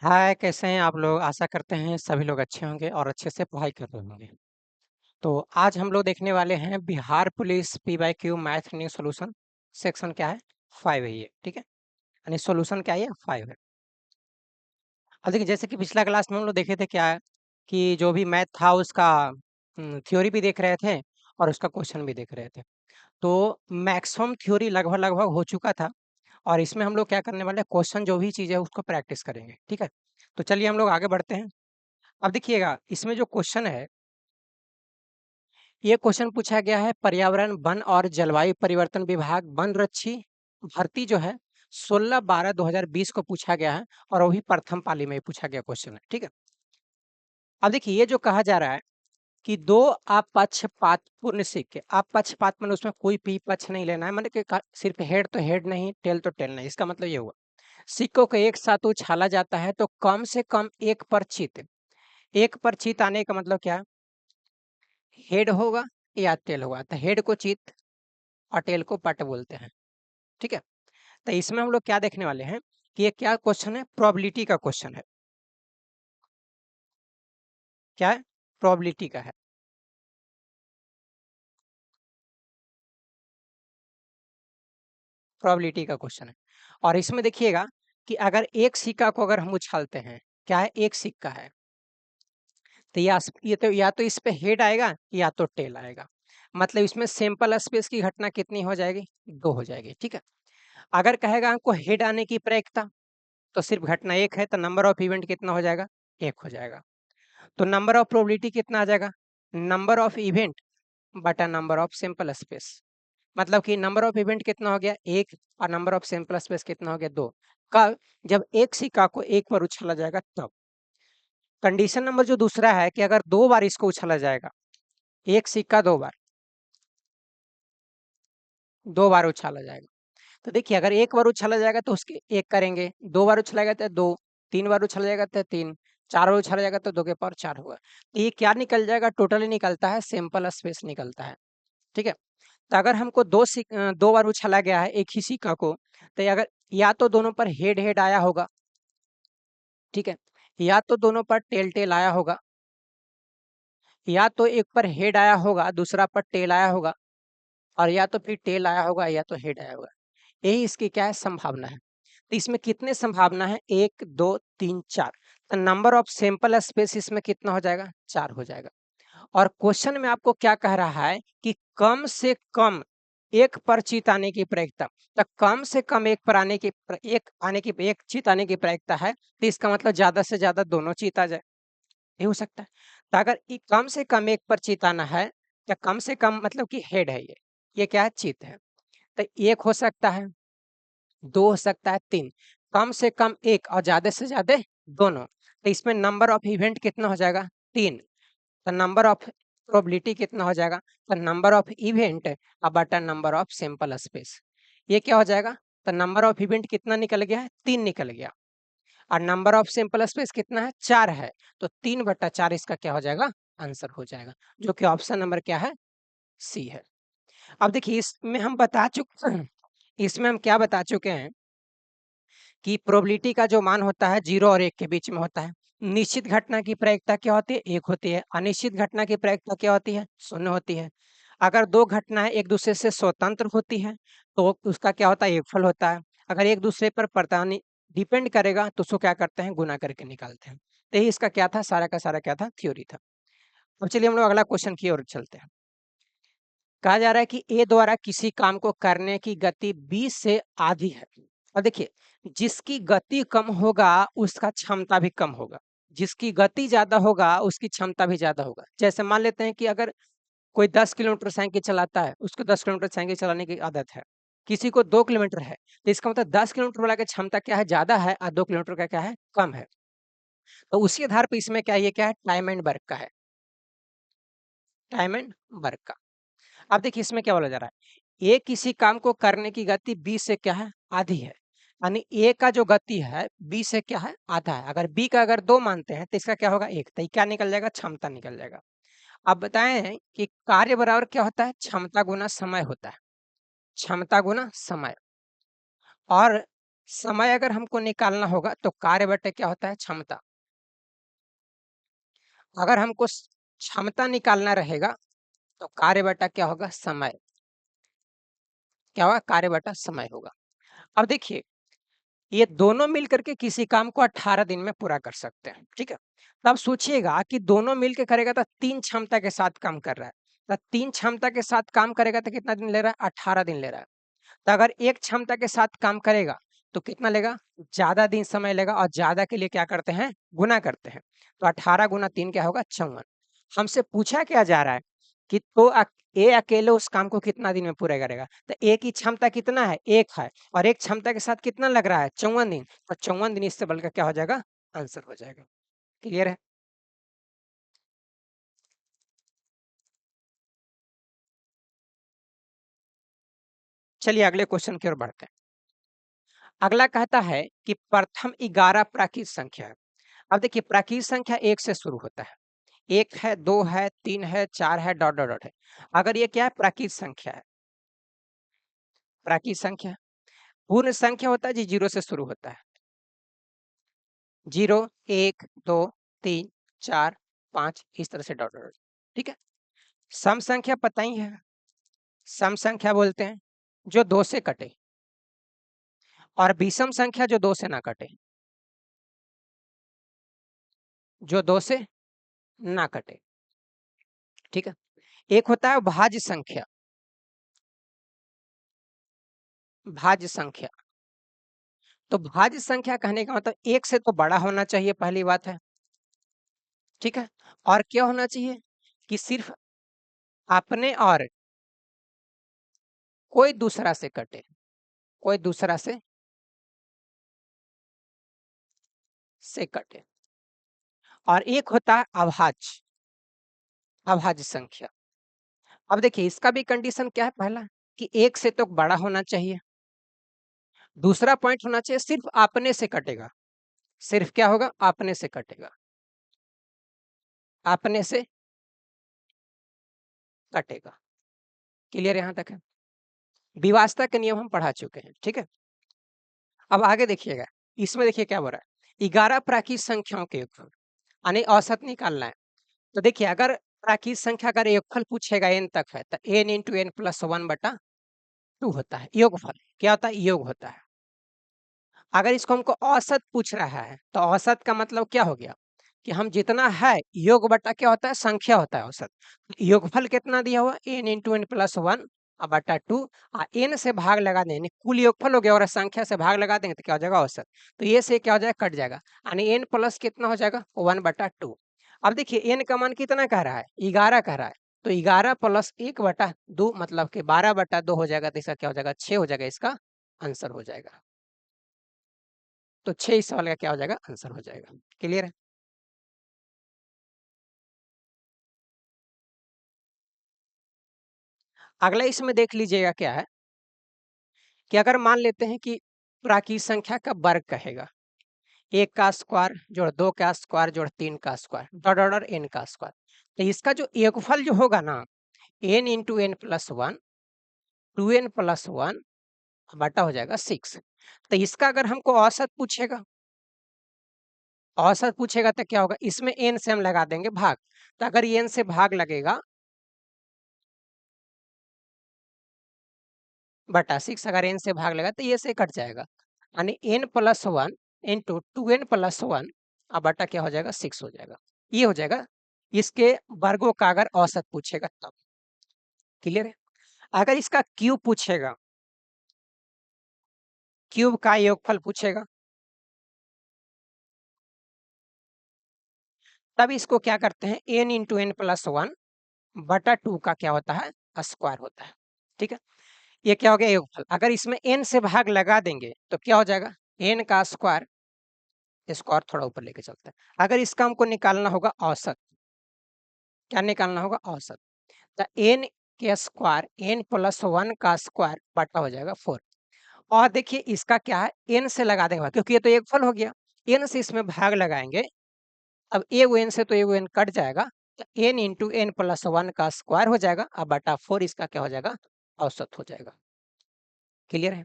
हाय, कैसे हैं आप लोग? आशा करते हैं सभी लोग अच्छे होंगे और अच्छे से पढ़ाई कर रहे होंगे। तो आज हम लोग देखने वाले हैं Bihar police PYQ math new solution. Section क्या है? 5 है ये, ठीक है? यानी सॉल्यूशन क्या है ये? 5 है। अब देखिए, जैसे कि पिछला क्लास में हम लोग देखे थे क्या है कि जो भी मैथ था उसका थ्योरी भी देख रहे थे और उसका क्वेश्चन भी देख रहे थे। तो मैक्सिमम थ्योरी लगभग-लगभग हो चुका था और इसमें हम लोग क्या करने वाले हैं, क्वेश्चन जो भी चीज़ है उसको प्रैक्टिस करेंगे, ठीक है? तो चलिए हम लोग आगे बढ़ते हैं। अब देखिएगा, इसमें जो क्वेश्चन है, ये क्वेश्चन पूछा गया है पर्यावरण, वन और जलवायु परिवर्तन विभाग वनरक्षी भर्ती जो है 16/12/2020 को पूछा गया है और वो भी प्रथम पाली में ही पूछा गया क्वेश्चन है, ठीक है? अब देखिए, ये जो कहा जा रहा है कि दो अपक्षपातपूर्ण सिक्के, अपक्षपात मतलब उसमें कोई भी पक्ष नहीं लेना है, मतलब कि सिर्फ हेड तो हेड नहीं, टेल तो टेल नहीं। इसका मतलब ये हुआ, सिक्कों को एक साथ उछाला जाता है तो कम से कम एक पर चित आने का मतलब क्या है? हेड होगा या टेल होगा। तो हेड को चित और टेल को पट बोलते हैं, ठीक है? तो इसमें हम लोग क्या देखने वाले हैं कि ये क्या क्वेश्चन है? प्रोबेबिलिटी का क्वेश्चन है। क्या है? प्रोबेबिलिटी का है। प्रोबेबिलिटी का क्वेश्चन है और इसमें देखिएगा कि अगर एक सिक्का को अगर हम उछालते हैं, क्या है? एक सिक्का है, तो या तो इस पे हेड आएगा या तो टेल आएगा। मतलब इसमें सैंपल स्पेस की घटना कितनी हो जाएगी? 2 हो जाएगी, ठीक है? अगर कहेगा हमको हेड आने की प्रायिकता, तो सिर्फ घटना एक है, तो नंबर ऑफ इवेंट कितना हो जाएगा? 1 हो जाएगा। तो नंबर ऑफ प्रोबेबिलिटी कितना आ जाएगा? नंबर ऑफ इवेंट बटा नंबर ऑफ सैंपल स्पेस। मतलब कि नंबर ऑफ इवेंट कितना हो गया? 1 और नंबर ऑफ सैंपल स्पेस कितना हो गया? 2। कब? जब एक सिक्का को एक बार उछाला जाएगा तब। कंडीशन नंबर जो दूसरा है कि अगर 2 बार इसको उछाला जाएगा, एक सिक्का 2 बार, 2 बार उछाला जाएगा। तो देखिए, अगर एक बार उछाला जाएगा तो उसके 1 करेंगे, 2 बार उछाला जाएगा तो 2, 3 बार उछाला जाएगा तो 3, 4 बार उछाला जाएगा तो 2 के पावर 4 होगा। तो ये क्या निकल जाएगा? टोटली निकलता है सैंपल स्पेस निकलता है, ठीक है? तो अगर हमको 2 बार उछाला गया है एक ही सिक्का को, तो अगर या तो दोनों पर हेड-हेड आया होगा, ठीक है? या तो दोनों पर टेल-टेल आया होगा, या तो एक पर हेड आया होगा, दूसरा पर टेल आया होगा और या तो फिर टेल आया होगा या तो हेड आया होगा। यही इसकी क्या है? संभावना है। तो इसमें कितने संभावना है? 1, 2, 3, 4। तो नंबर ऑफ सैंपल स्पेस इसमें कितना हो जाएगा? 4 हो जाएगा। और क्वेश्चन में आपको क्या कह रहा है कि कम से कम एक पर चित आने की प्रायिकता। तो कम से कम एक चित आने की प्रायिकता है, तो इसका मतलब ज्यादा से ज्यादा दोनों चित आ जाए, ये हो सकता है। तो अगर कम से कम एक पर चित आना है, या कम से कम मतलब कि हेड है ये क्या है? चित है। तो एक हो सकता है, 2 हो सकता है, 3। कम से कम एक और ज्यादा से ज्यादा दोनों। तो इसमें नंबर ऑफ इवेंट कितना हो जाएगा? 3। तो नंबर ऑफ प्रोबेबिलिटी कितना हो जाएगा? तो नंबर ऑफ इवेंट बटा नंबर ऑफ सैंपल स्पेस। ये क्या हो जाएगा? तो नंबर ऑफ इवेंट कितना निकल गया है? 3 निकल गया और नंबर ऑफ सैंपल स्पेस कितना है? 4 है। तो 3/4 इसका क्या हो जाएगा? आंसर हो जाएगा, जो कि ऑप्शन नंबर क्या है? सी है। अब देखिए, इसमें हम क्या बता चुके हैं कि प्रोबेबिलिटी का जो मान होता है 0 और 1 के बीच में होता है। निश्चित घटना की प्रायिकता क्या होती है? 1 होती है। अनिश्चित घटना की प्रायिकता क्या होती है? 0 होती है। अगर 2 घटनाएं एक दूसरे से स्वतंत्र होती हैं, तो उसका क्या होता है? योगफल होता है। अगर एक दूसरे पर परतानी डिपेंड करेगा तो उसको क्या करते हैं? गुना करके निकालते हैं। तो यही इसका क्या था? सारा का सारा क्या था? थ्योरी था। अब चलिए हम लोग अगला क्वेश्चन की ओर चलते हैं। कहा जा रहा है कि ए द्वारा किसी काम को करने की गति बी से आधी है। और देखिए, जिसकी गति कम होगा उसका क्षमता भी कम होगा, जिसकी गति ज्यादा होगा उसकी क्षमता भी ज्यादा होगा। जैसे मान लेते हैं कि अगर कोई 10 किलोमीटर साइकिल चलाता है, उसको 10 किलोमीटर साइकिल चलाने की आदत है, किसी को 2 किलोमीटर है, तो इसका मतलब 10 किलोमीटर वाला की क्षमता क्या है? ज्यादा है और 2 किलोमीटर का क्या है? कम है। तो उसी आधार पर इसमें क्या, ये क्या है? टाइम एंड वर्क का है, टाइम एंड वर्क का। अब देखिए, इसमें क्या बोला जा रहा है? ए किसी काम को करने की गति बी से क्या है? आधी है। यानी ए का जो गति है बी से क्या है? आधा है। अगर बी का अगर 2 मानते हैं तो इसका क्या होगा? 1। तो ये क्या निकल जाएगा? क्षमता निकल जाएगा। अब बताएं कि कार्य बराबर क्या होता है? क्षमता गुना समय होता है। क्षमता गुना समय। और समय अगर हमको निकालना होगा तो कार्य बटे क्या होता है, क्षमता। अगर हमको क्षमता निकालना रहेगा तो कार्य बटा क्या होगा, समय। क्या होगा, कार्य बटा समय होगा। अब देखिए, ये दोनों मिलकर के किसी काम को 18 दिन में पूरा कर सकते हैं, ठीक है। तब सोचिएगा कि दोनों मिलकर करेगा तो 3 क्षमता के साथ काम कर रहा है। तो 3 क्षमता के साथ काम करेगा तो कितना दिन ले रहा है, 18 दिन ले रहा है। तो अगर एक क्षमता के साथ काम करेगा तो कितना लेगा, ज्यादा दिन समय लेगा, और ज्यादा के लिए क्या करते हैं, गुना करते हैं। तो 18 गुना 3 क्या होगा, 54। हमसे पूछा क्या जा रहा है कि तो ए अकेले उस काम को कितना दिन में पूरा करेगा। तो ए की क्षमता कितना है, एक है, और एक क्षमता के साथ कितना लग रहा है, 54 दिन। तो 54 दिन इससे बल्कि क्या हो जाएगा, आंसर हो जाएगा। क्लियर है। चलिए अगले क्वेश्चन की ओर बढ़ते हैं। अगला कहता है कि प्रथम 11 प्राकृत संख्या है। अब देखिए, प्राकृत संख्या एक से शुरू होता है। एक है, दो है, तीन है, चार है, डॉट डॉट डॉट है। अगर ये क्या है, प्राकृत संख्या है। प्राकृत संख्या, पूर्ण संख्या होता है जी, जीरो से शुरू होता है। जीरो, एक, दो, तीन, चार, पांच, इस तरह से डॉट डॉट डॉट। ठीक है। सम संख्या पता ही है, सम संख्या बोलते हैं जो दो से कटे, और विषम संख्या जो दो से ना कटे, जो दो से ना कटे। ठीक है। एक होता है भाज्य संख्या, भाज्य संख्या। तो भाज्य संख्या कहने का मतलब एक से तो बड़ा होना चाहिए, पहली बात है। ठीक है। और क्या होना चाहिए कि सिर्फ अपने और कोई दूसरा से कटे, कोई दूसरा से कटे। और एक होता है अभाज्य, अभाज्य संख्या। अब देखिए, इसका भी कंडीशन क्या है, पहला कि एक से तो बड़ा होना चाहिए, दूसरा पॉइंट होना चाहिए सिर्फ अपने से कटेगा। सिर्फ क्या होगा, अपने से कटेगा, अपने से कटेगा। क्लियर यहां तक है। विवास्ता के नियम हम पढ़ा चुके हैं, ठीक है। अब आगे देखिएगा, इसमें देखिए क्या हो रहा है, 11 प्राकृत संख्याओं के योगफल, यानी औसत निकालना है। तो देखिए, अगर प्राकृत संख्या अगर योगफल पूछेगा एन तक है तो एन इंटू एन प्लस 1/2 होता है योगफल। क्या होता है, योग होता है। अगर इसको हमको औसत पूछ रहा है तो औसत का मतलब क्या हो गया कि हम जितना है योग बटा क्या होता है, संख्या होता है औसत। योगफल कितना दिया हुआ, n into n plus 1/2। N से भाग लगा देंगे, कुल योगफल हो गया, और संख्या से भाग लगा देंगे तो क्या हो जाएगा, औसत। तो ये से क्या हो जाएगा, कट जाएगा, यानी एन प्लस कितना हो जाएगा, 1/2। अब देखिए, एन का मान कितना कह रहा है, 11 कह रहा है। तो 11 प्लस 1/2 मतलब कि 12/2 हो जाएगा। तो इसका क्या हो जाएगा, 6 हो जाएगा, इसका आंसर हो जाएगा। तो 6 इस सवाल का क्या हो जाएगा, आंसर हो जाएगा। क्लियर है। अगला इसमें देख लीजिएगा क्या है कि अगर मान लेते हैं कि प्राकृत संख्या का वर्ग कहेगा, एक का स्क्वायर जोड़ दो का स्क्वायर जोड़ तीन का square dot dot dot n का स्क्वायर। तो इसका जो योगफल जो होगा ना, N into n plus 1, 2n+1 बटा हो जाएगा 6। तो इसका अगर हमको औसत पूछेगा, औसत पूछेगा तो क्या होगा, इसमें एन से हम लगा देंगे भाग। तो अगर एन से भाग लगेगा बटा 6, अगर एन से भाग लगा तो ये से कट जाएगा, यानी n+1 इंटू 2n+1 अब बटा क्या हो जाएगा, 6 हो जाएगा। ये हो जाएगा इसके वर्गों का अगर औसत पूछेगा तब। क्लियर है। अगर इसका क्यूब पूछेगा, क्यूब का योगफल पूछेगा, तब इसको क्या करते हैं, n इंटू एन प्लस 1/2 का क्या होता है, स्क्वायर होता है। ठीक है। ये क्या हो गया, योगफल। अगर इसमें n से भाग लगा देंगे तो क्या हो जाएगा, n का स्क्वायर, इसको और थोड़ा ऊपर लेके चलते हैं। अगर इसका हमको निकालना होगा औसत, क्या निकालना होगा, औसत। तो n के स्क्वायर, n+1 का स्क्वायर बटा हो जाएगा 4। और देखिए इसका क्या है, n से लगा देंगे भाग, क्योंकि ये तो एक फल हो गया, n से इसमें भाग लगाएंगे। अब ए एन से तो ए एन कट जाएगा, तो n इंटू एन प्लस 1 का स्क्वायर हो जाएगा, अब बटा 4 इसका क्या हो जाएगा, औसत हो जाएगा। क्लियर है।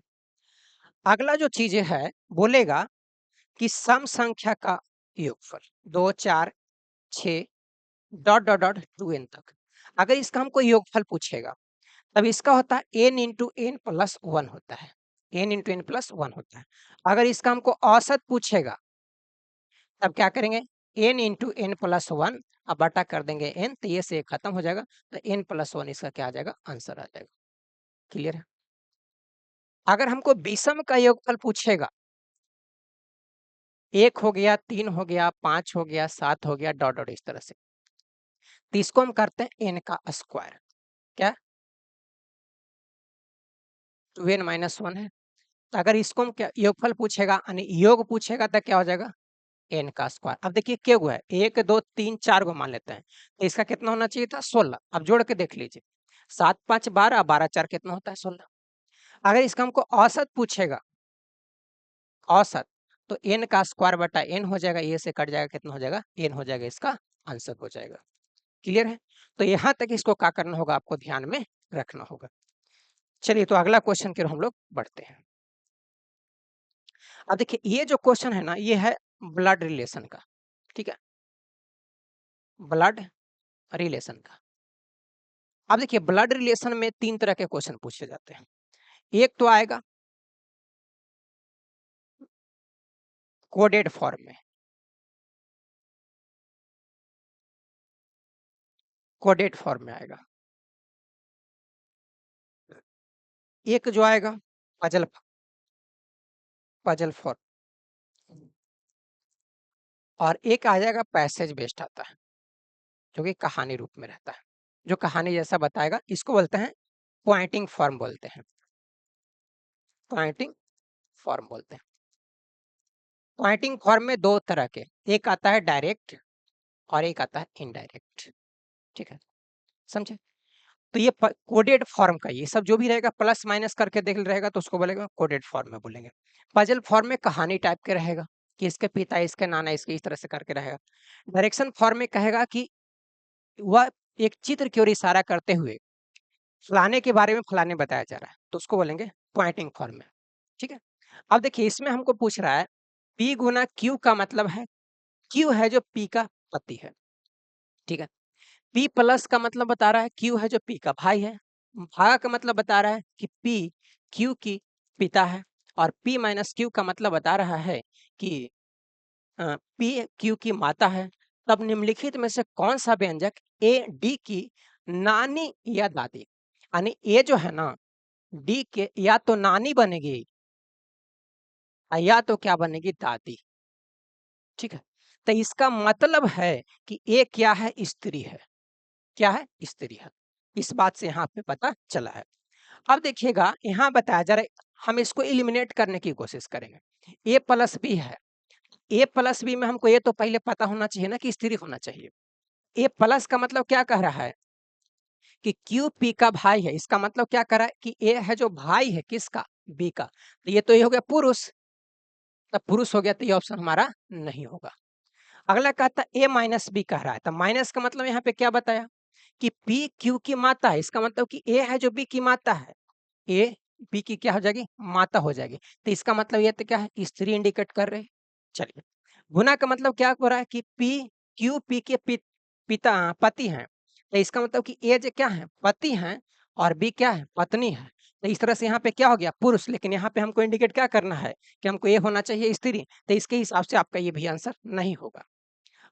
अगला जो चीजें है, बोलेगा कि सम संख्या का योगफल 2 4 6 डॉट डॉट डॉट 2n तक। अगर इसका हमको योगफल पूछेगा तब इसका होता है n into n plus one होता है, n into n plus one होता है। अगर इसका हमको औसत पूछेगा तब क्या करेंगे, n into n plus one, अब बटा कर देंगे n, तो ये से खत्म हो जाएगा, तो n प्लस वन इसका क्या आ जाएगा, आंसर आ जाएगा। क्लियर है। अगर हमको विषम का योगफल पूछेगा, 1 हो गया, 3 हो गया, 5 हो गया, 7 हो गया, डॉट डॉट इस तरह से, तो इसको हम करते हैं n का स्क्वायर। क्या 2n माइनस वन है। तो अगर इसको हम क्या योगफल पूछेगा यानी योग पूछेगा तो क्या हो जाएगा, n का स्क्वायर। अब देखिए क्या हुआ है, 1 2 3 4 को मान लेते हैं, तो इसका कितना होना चाहिए था, 16। अब जोड़ के देख लीजिए, 7 5 12, 12 4 कितना होता है, 16। अगर इसका हमको औसत पूछेगा, औसत, तो n का स्क्वायर बटा n हो जाएगा, ये से कट जाएगा, कितना हो जाएगा, n हो जाएगा, इसका आंसर हो जाएगा। क्लियर है। तो यहाँ तक इसको क्या करना होगा, आपको ध्यान में रखना होगा। चलिए तो अगला क्वेश्चन की ओर हम लोग बढ़ते हैं। अब देखिए ये जो क्वेश्चन है ना, ये है ब्लड रिलेशन का, ठीक है, ब्लड रिलेशन का। अब देखिए ब्लड रिलेशन में 3 तरह के क्वेश्चन पूछे जाते हैं। एक तो आएगा कोडेड फॉर्म में, कोडेड फॉर्म में आएगा। एक जो आएगा पजल, पजल फॉर्म, और एक आ जाएगा पैसेज बेस्ड आता है, जो कि कहानी रूप में रहता है, जो कहानी जैसा बताएगा, इसको बोलते हैं पॉइंटिंग फॉर्म बोलते हैं, पॉइंटिंग फॉर्म बोलते हैं। पॉइंटिंग फॉर्म में 2 तरह के, एक आता है डायरेक्ट और एक आता है इनडायरेक्ट, ठीक है, समझे। तो ये कोडेड फॉर्म का, ये सब जो भी रहेगा प्लस माइनस करके देख रहेगा तो उसको बोलेगा कोडेड फॉर्म में बोलेंगे। पजल फॉर्म में कहानी टाइप के रहेगा कि इसके पिता, इसके नाना, इसके इस तरह से करके रहेगा। डायरेक्शन फॉर्म में कहेगा कि वह एक चित्र की ओर इशारा करते हुए फलाने के बारे में फलाने बताया जा रहा है, तो उसको बोलेंगे पॉइंटिंग फॉर्म में, ठीक है। अब देखिए इसमें हमको पूछ रहा है P गुना Q का मतलब है, Q है जो P का पति है, ठीक है। P प्लस का मतलब बता रहा है Q है जो P का भाई है, भागा का मतलब बता रहा है कि P Q की पिता है, और P माइनस Q का मतलब बता रहा है कि P Q की माता है। तब निम्नलिखित में से कौन सा व्यंजक A D की नानी या दादी, यानी A जो है ना D के या तो नानी बनेगी या तो क्या बनेगी, दादी, ठीक है। तो इसका मतलब है कि A क्या है, स्त्री है, क्या है, स्त्री है। इस बात से यहाँ पे पता चला है। अब देखिएगा यहाँ बताया जा रहा है, हम इसको एलिमिनेट करने की कोशिश करेंगे। ए प्लस बी है, ए प्लस बी में हमको ये तो पहले पता होना चाहिए ना कि स्त्री होना चाहिए। ए प्लस का मतलब क्या कह रहा है कि क्यू पी का भाई है, इसका मतलब क्या कर रहा है कि ए है जो भाई है किसका, बी का, तो ये तो ये हो गया पुरुष, तब पुरुष हो गया, तो ये ऑप्शन हमारा नहीं होगा। अगला कहता है ए माइनस बी कह रहा है, तो माइनस का मतलब यहाँ पे क्या बताया कि पी क्यू की माता है, इसका मतलब कि ए है जो बी की माता है, ए बी की क्या हो जाएगी, माता हो जाएगी, तो इसका मतलब ये तो क्या है, स्त्री इंडिकेट कर रहे हैं। चलिए गुना का मतलब क्या हो रहा है कि पी क्यू पी के पिता पति हैं, तो इसका मतलब कि ए जो क्या है, पति हैं, और बी क्या है, पत्नी है। तो इस तरह से यहाँ पे क्या हो गया, पुरुष, लेकिन यहाँ पे हमको इंडिकेट क्या करना है कि हमको ए होना चाहिए स्त्री, तो इसके हिसाब से आपका ये भी आंसर नहीं होगा।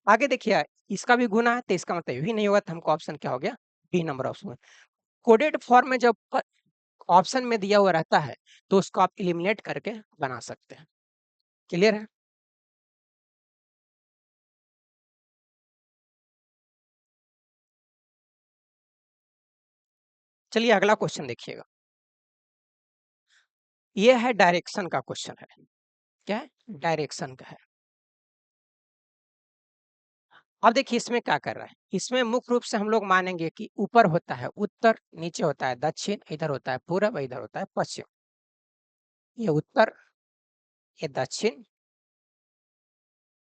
आगे देखिए इसका भी गुना है, तो इसका मतलब ये भी नहीं होगा, तो हमको ऑप्शन क्या हो गया, B number option. Coded form में जब ऑप्शन में दिया हुआ रहता है तो उसको आप एलिमिनेट करके बना सकते हैं। क्लियर है। चलिए अगला क्वेश्चन देखिएगा, ये है डायरेक्शन का क्वेश्चन है। क्या है, डायरेक्शन का है। अब देखिए इसमें क्या कर रहा है, इसमें मुख्य रूप से हम लोग मानेंगे कि ऊपर होता है उत्तर, नीचे होता है दक्षिण, इधर होता है पूरब, इधर होता है पश्चिम। ये उत्तर, ये दक्षिण,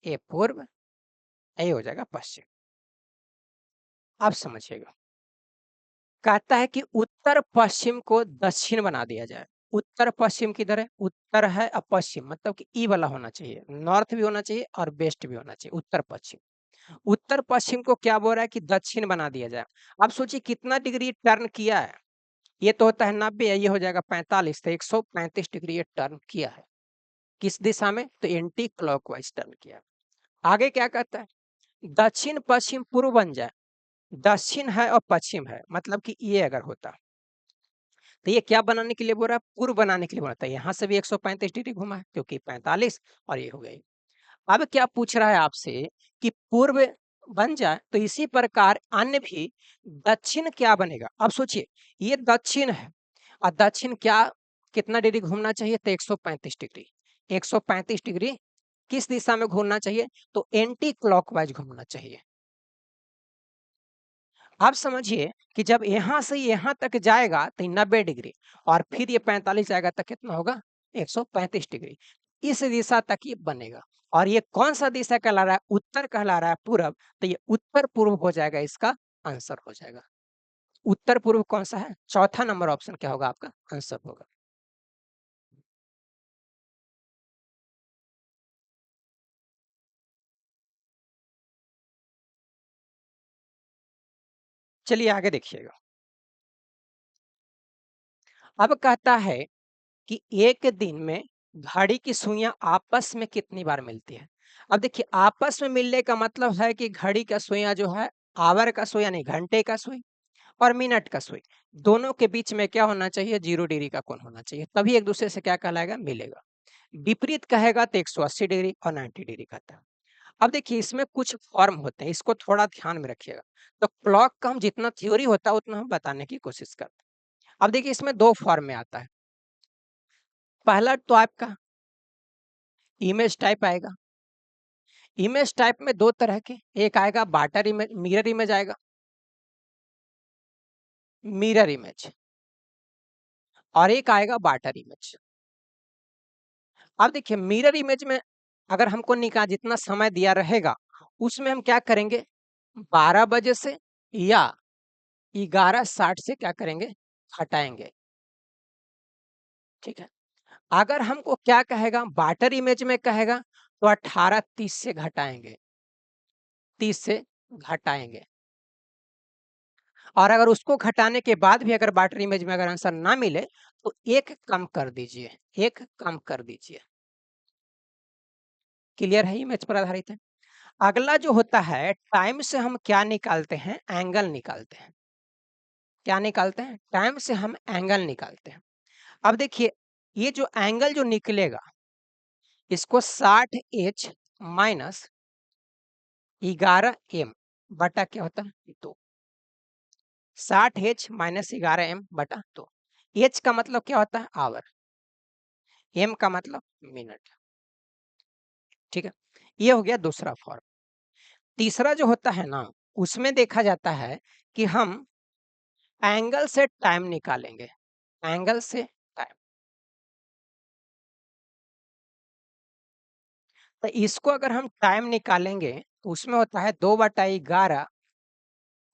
ये पूर्व, ये हो जाएगा पश्चिम। अब समझिएगा, कहता है कि उत्तर पश्चिम को दक्षिण बना दिया जाए, उत्तर पश्चिम किधर है? उत्तर है और पश्चिम मतलब कि ई वाला होना चाहिए, नॉर्थ भी होना चाहिए और वेस्ट भी होना चाहिए, उत्तर पश्चिम। उत्तर पश्चिम को क्या बोल रहा है कि दक्षिण बना दिया जाए। अब सोचिए कितना डिग्री टर्न किया है, ये तो होता है 90, ये हो जाएगा 45, तो 135 डिग्री ये टर्न किया है। किस दिशा में? तो एंटी क्लॉकवाइज टर्न किया है। आगे क्या कहता है? दक्षिण पश्चिम पूर्व बन जाए। दक्षिण है और पश्चिम है, मतलब कि ये अगर होता तो ये क्या बनाने के लिए बोल रहा है? पूर्व बनाने के लिए बोल रहा था। यहाँ से भी 135 डिग्री घुमा है क्योंकि 45 और ये हो गई। अब क्या पूछ रहा है आपसे कि पूर्व बन जाए तो इसी प्रकार अन्य भी दक्षिण क्या बनेगा? अब सोचिए ये दक्षिण है और दक्षिण क्या कितना डिग्री घूमना चाहिए? तो 135 डिग्री। 135 डिग्री किस दिशा में घूमना चाहिए? तो एंटी क्लॉकवाइज घूमना चाहिए। आप समझिए कि जब यहाँ से यहाँ तक जाएगा तो 90 डिग्री और फिर ये 45 जाएगा तो कितना होगा? 135 डिग्री। इस दिशा तक ये बनेगा और ये कौन सा दिशा कहला रहा है? उत्तर कहला रहा है, पूरब, तो ये उत्तर पूर्व हो जाएगा, इसका आंसर हो जाएगा। उत्तर पूर्व कौन सा है? चौथा नंबर ऑप्शन क्या होगा आपका आंसर होगा। चलिए आगे देखिएगा। अब कहता है कि एक दिन में घड़ी की सुइयां आपस में कितनी बार मिलती है? अब देखिए आपस में मिलने का मतलब है कि घड़ी का सुइयां जो है, आवर का सुई यानी घंटे का सुई और मिनट का सुई, दोनों के बीच में क्या होना चाहिए? 0 डिग्री का कोण होना चाहिए, तभी एक दूसरे से क्या कहलाएगा? मिलेगा। विपरीत कहेगा तो 180 डिग्री और 90 डिग्री कहता है। अब देखिए इसमें कुछ फॉर्म होते हैं, इसको थोड़ा ध्यान में रखिएगा। तो क्लॉक का हम जितना थ्योरी होता है उतना हम बताने की कोशिश करते हैं। अब देखिए इसमें दो फॉर्म में आता है। पहला तो आपका इमेज टाइप आएगा। इमेज टाइप में दो तरह के, एक आएगा बाटर इमेज, मिरर इमेज आएगा, मिरर इमेज, और एक आएगा बाटर इमेज। अब देखिए मिरर इमेज में अगर हमको निकाल जितना समय दिया रहेगा उसमें हम क्या करेंगे? 12 बजे से या 11:60 से क्या करेंगे? हटाएंगे। ठीक है। अगर हमको क्या कहेगा? बाटर इमेज में कहेगा तो 18:30 से घटाएंगे, 30 से घटाएंगे। और अगर उसको घटाने के बाद भी अगर बाटर इमेज में अगर आंसर ना मिले तो एक कम कर दीजिए, एक कम कर दीजिए। क्लियर है? इमेज पर आधारित है। अगला जो होता है टाइम से हम क्या निकालते हैं? एंगल निकालते हैं। क्या निकालते हैं? टाइम से हम एंगल निकालते हैं। अब देखिए ये जो एंगल जो निकलेगा इसको 60H माइनस 11M बटा क्या होता है? 2। 60H माइनस 11M बटा 2। H का मतलब क्या होता है? आवर। M का मतलब मिनट। ठीक है, ये हो गया दूसरा फॉर्म। तीसरा जो होता है ना उसमें देखा जाता है कि हम एंगल से टाइम निकालेंगे। एंगल से टाइम, तो इसको अगर हम टाइम निकालेंगे तो उसमें होता है 2/11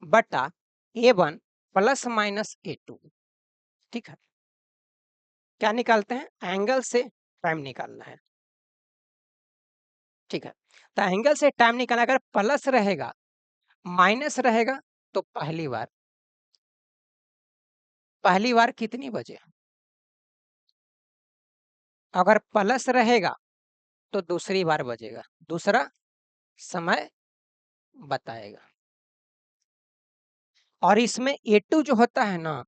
बटा A1 प्लस माइनस A2। ठीक है, क्या निकालते हैं? एंगल से टाइम निकालना है। ठीक है, तो एंगल से टाइम निकालना, अगर प्लस रहेगा माइनस रहेगा तो पहली बार कितनी बजे? अगर प्लस रहेगा तो दूसरी बार बजेगा, दूसरा समय बताएगा। और इसमें A2 जो होता है ना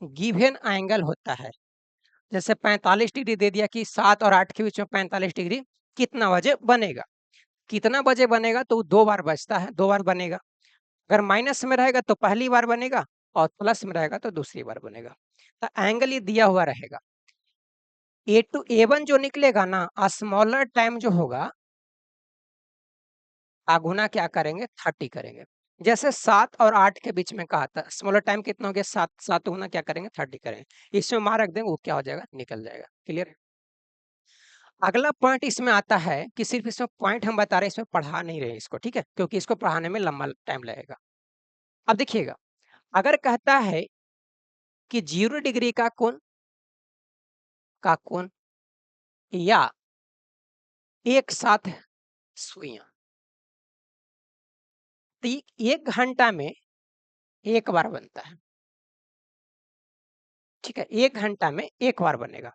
गिवन एंगल होता है। जैसे 45 डिग्री दे दिया कि 7 और 8 के बीच में 45 डिग्री कितना बजे बनेगा? कितना बजे बनेगा? तो 2 बार बजता है, 2 बार बनेगा। अगर माइनस में रहेगा तो पहली बार बनेगा और प्लस में रहेगा तो दूसरी बार बनेगा। तो एंगल ये दिया हुआ रहेगा। A2 A1 जो निकलेगा ना स्मॉलर टाइम जो होगा गुना क्या करेंगे? 30 करेंगे। जैसे 7 और 8 के बीच में कहा था स्मॉलर टाइम कितना हो गया? 7, 7 गुना क्या करेंगे? 30 करेंगे। इसमें मार रख देंगे वो क्या हो जाएगा? निकल जाएगा। क्लियर है? अगला पॉइंट इसमें आता है कि सिर्फ इसमें पॉइंट हम बता रहे हैं, इसमें पढ़ा नहीं रहे इसको। ठीक है, क्योंकि इसको पढ़ाने में लंबा टाइम लगेगा। अब देखिएगा अगर कहता है कि 0 डिग्री का कोण का कोण या एक साथ सुइयां। तो 1 घंटा में एक बार बनता है, ठीक है, 1 घंटा में एक बार बनेगा।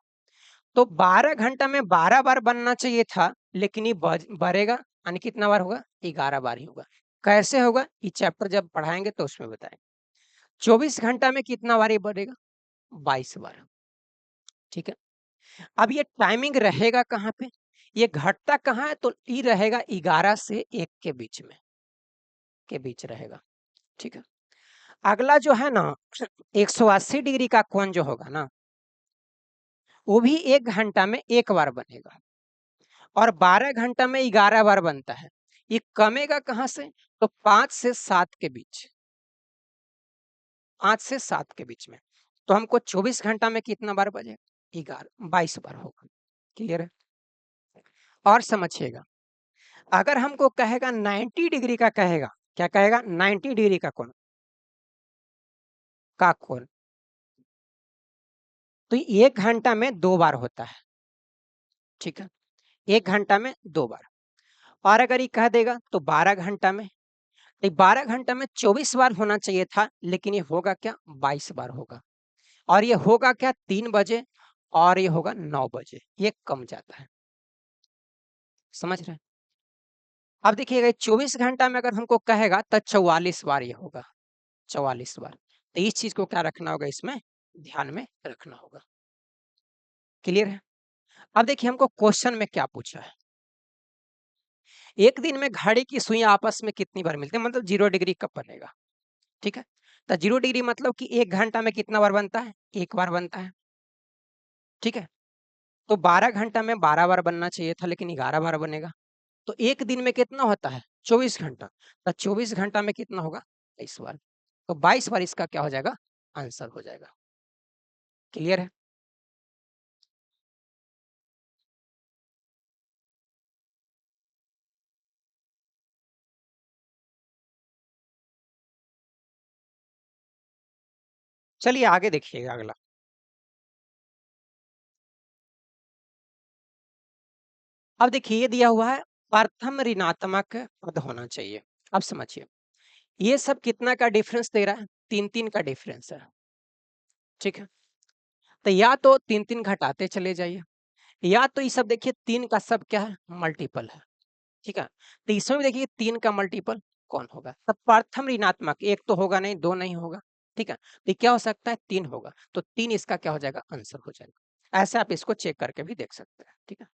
तो 12 घंटा में 12 बार बनना चाहिए था, लेकिन ये बढ़ेगा, यानी कितना बार होगा, 11 बार ही होगा। कैसे होगा, ये चैप्टर जब पढ़ाएंगे तो उसमें बताएंगे। 24 घंटा में कितना बार ये बढ़ेगा, 22 बार, ठीक है। अब ये टाइमिंग रहेगा कहाँ पे, ये घटता कहाँ है, तो ये रहेगा 11 से 1 के बीच में, के बीच रहेगा, ठीक है। अगला जो है ना 180 डिग्री का कोण जो होगा ना, वो भी 1 घंटा में एक बार बनेगा, और 12 घंटा में 11 बार बनता है। ये कमेगा कहाँ से, तो 5 से 7 के बीच, 5 से 7 के बीच में। तो हमको 24 घंटा में कितना बार बजेगा, 22 बार होगा। क्लियर है। और समझिएगा, अगर हमको कहेगा 90 डिग्री का, कहेगा क्या, कहेगा 90 डिग्री का कोण, का कोण, तो 1 घंटा में 2 बार होता है, ठीक है, 1 घंटा में 2 बार। और अगर ये कह देगा तो 12 घंटा में, तो 12 घंटा में 24 बार होना चाहिए था, लेकिन ये होगा क्या, 22 बार होगा। और ये होगा क्या, 3 बजे, और ये होगा 9 बजे, ये कम जाता है। समझ रहे हैं। अब देखिएगा 24 घंटा में अगर हमको कहेगा तो 44 बार ये होगा, 44 बार। तो इस चीज को क्या रखना होगा, इसमें ध्यान में रखना होगा। क्लियर है। अब देखिए हमको क्वेश्चन में क्या पूछा है, एक दिन में घड़ी की सुइयां आपस में कितनी बार मिलती है, मतलब 0 डिग्री कब बनेगा, ठीक है। तो 0 डिग्री मतलब कि 1 घंटा में कितना बार बनता है, एक बार बनता है, ठीक है। तो 12 घंटा में 12 बार बनना चाहिए था, लेकिन 11 बार बनेगा। तो एक दिन में कितना होता है, 24 घंटा, तो 24 घंटा में कितना होगा, 22 बार। तो 22 बार इसका क्या हो जाएगा, आंसर हो जाएगा। क्लियर है। चलिए आगे देखिएगा अगला। अब देखिए ये दिया हुआ है, प्रथम ऋणात्मक पद होना चाहिए। अब समझिए, ये सब कितना का डिफरेंस दे रहा है, 3 3 का डिफरेंस है, ठीक है। तो या तो 3 3 घटाते चले जाइए, या तो ये सब देखिए 3 का सब क्या है, मल्टीपल है, ठीक है। तो इसमें भी देखिए 3 का मल्टीपल कौन होगा, तब प्रथम ऋणात्मक, एक तो होगा नहीं, दो नहीं होगा, ठीक है। तो ये क्या हो सकता है, 3 होगा, तो 3 इसका क्या हो जाएगा, आंसर हो जाएगा। ऐसे आप इसको चेक करके भी देख सकते हैं, ठीक है।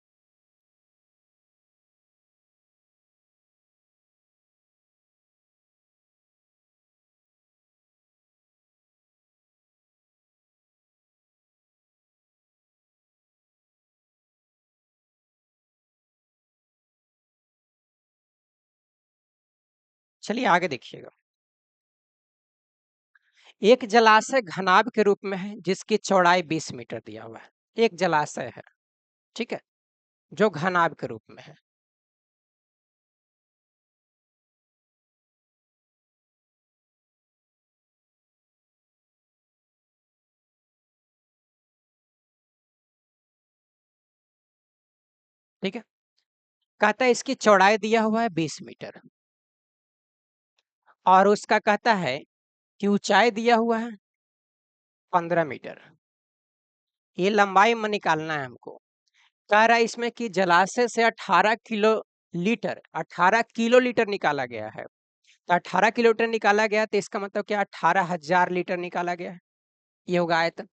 चलिए आगे देखिएगा, एक जलाशय घनाभ के रूप में है, जिसकी चौड़ाई 20 मीटर दिया हुआ है। एक जलाशय है, ठीक है, जो घनाभ के रूप में है। ठीक है, कहता है इसकी चौड़ाई दिया हुआ है 20 मीटर, और उसका कहता है कि ऊंचाई दिया हुआ है 15 मीटर। ये लंबाई में निकालना है हमको। कह रहा है इसमें कि जलाशय से 18 किलो लीटर, 18 किलोलीटर निकाला गया है। तो 18 किलोलीटर निकाला गया, तो इसका मतलब क्या, 18,000 लीटर निकाला गया है, ये होगा आयतन।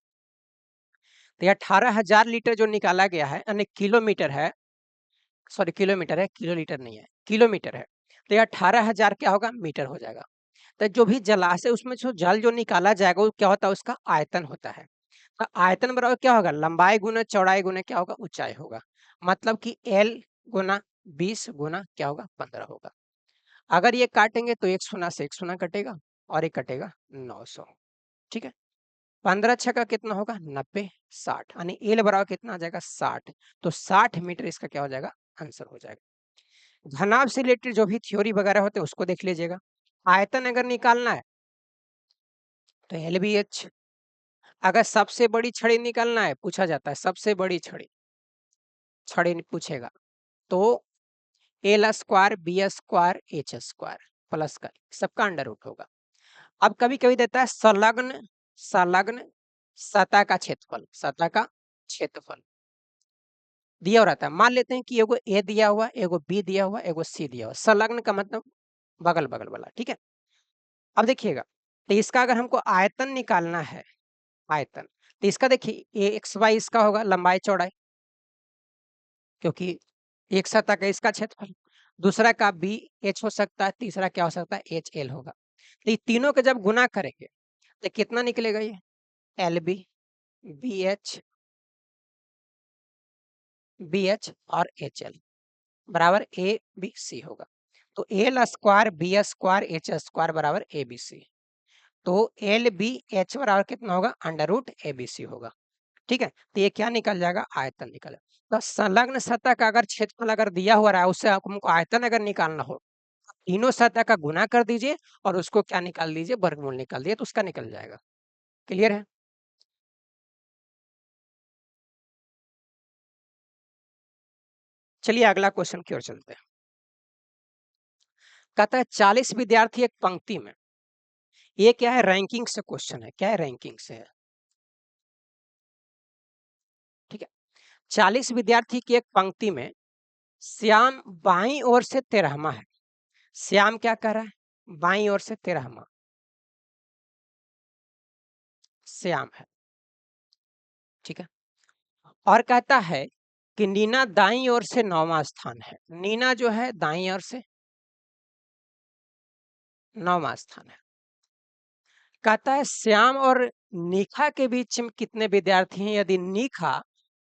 तो ये 18,000 लीटर जो निकाला गया है, यानी किलोमीटर है, सॉरी किलोमीटर है, किलोलीटर नहीं है, किलोमीटर है। तो ये 18,000 क्या होगा, मीटर हो जाएगा। तो जो भी जलाशय, उसमें जो जल जो निकाला जाएगा, वो क्या होता है, उसका आयतन होता है। तो आयतन बराबर क्या होगा, लंबाई गुना चौड़ाई गुना क्या होगा, ऊंचाई होगा। मतलब कि L गुना 20 गुना क्या होगा, 15 होगा। अगर ये काटेंगे तो 1 शून्य से 1 शून्य कटेगा, और ये कटेगा 900, ठीक है। 15 छक्का कितना होगा, 90, 60, यानी एल बराबर कितना आ जाएगा, 60। तो 60 मीटर इसका क्या हो जाएगा, आंसर हो जाएगा। घनाभ से रिलेटेड जो भी थ्योरी वगैरह होते हैं उसको देख लीजिएगा। आयतन अगर निकालना है तो एल बी एच, अगर सबसे बड़ी छड़ी निकालना है, पूछा जाता है सबसे बड़ी छड़ी छड़ी पूछेगा, तो L square B square H square plus का सबका अंडर रूट होगा। अब कभी कभी देता है संलग्न संलग्न सतह का क्षेत्रफल, सतह का क्षेत्रफल दिया हो रहता है। मान लेते हैं कि एगो ए दिया हुआ, एगो बी दिया हुआ, एगो सी दिया हुआ। संलग्न का मतलब बगल बगल वाला, ठीक है। अब देखिएगा, तो इसका अगर हमको आयतन निकालना है, आयतन, तो इसका देखिए ए एक्स वाई इसका होगा लंबाई चौड़ाई, क्योंकि एक सतह का इसका क्षेत्रफल, दूसरा का बी एच हो सकता है, तीसरा क्या हो सकता है एच एल होगा। तो ये तीनों के जब गुना करेंगे तो कितना निकलेगा, ये एल बी बी एच और एच एल बराबर ए बी सी होगा। तो L square B square H square बराबर ए बी सी। तो एल बी एच बराबर कितना होगा, under root A B C होगा, ठीक है। तो ये क्या निकल जाएगा, आयतन निकल। तो संलग्न सतह का अगर क्षेत्रफल अगर दिया हुआ रहा है, उससे हमको आयतन अगर निकालना हो, तीनों सतह का गुना कर दीजिए और उसको क्या निकाल दीजिए, वर्गमूल निकाल दिए, तो उसका निकल जाएगा। क्लियर है। चलिए अगला क्वेश्चन की ओर चलते हैं। कहता है 40 विद्यार्थी एक पंक्ति में, ये क्या है, रैंकिंग से क्वेश्चन है, क्या है, रैंकिंग से है, ठीक है। 40 विद्यार्थी की एक पंक्ति में श्याम बाईं ओर से 13वां है। श्याम क्या कर रहा है, बाईं ओर से 13वां श्याम है, ठीक है। और कहता है कि नीना दाईं ओर से 9वां स्थान है। नीना जो है दाईं ओर से 9वां स्थान है। कहता है श्याम और निखा के बीच में कितने विद्यार्थी हैं, यदि निखा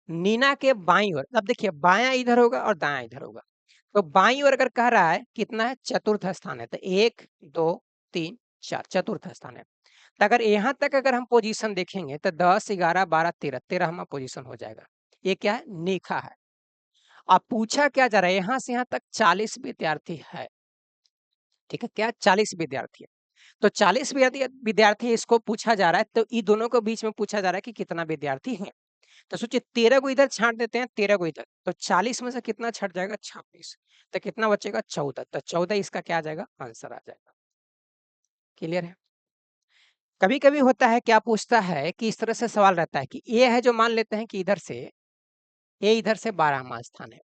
नीना के बाईं ओर, अब देखिए बायां इधर होगा और दायां इधर होगा, तो बाईं ओर अगर कह रहा है कितना है, चतुर्थ स्थान है, तो 1 2 3 4 चतुर्थ स्थान है। तो अगर यहाँ तक अगर हम पोजीशन देखेंगे तो 10 11 12 13 13वां पोजीशन हो जाएगा। ये क्या है, निखा है। अब पूछा क्या जा रहा है, यहाँ से यहाँ तक 40 विद्यार्थी है, ठीक है, क्या 40 विद्यार्थी है। तो 40 विद्यार्थी इसको पूछा जा रहा है, तो इन दोनों के बीच में पूछा जा रहा है कि कितना विद्यार्थी है। तो सोचिए 13 को इधर छांट देते हैं, 13 को इधर, तो 40 में से कितना छट जाएगा, 26, तो कितना बचेगा 14, तो 14 इसका क्या आ जाएगा, आंसर आ जाएगा। क्लियर है। कभी कभी होता है क्या पूछता है कि इस तरह से सवाल रहता है कि ये है, जो मान लेते हैं कि इधर से ये इधर से 12वां स्थान है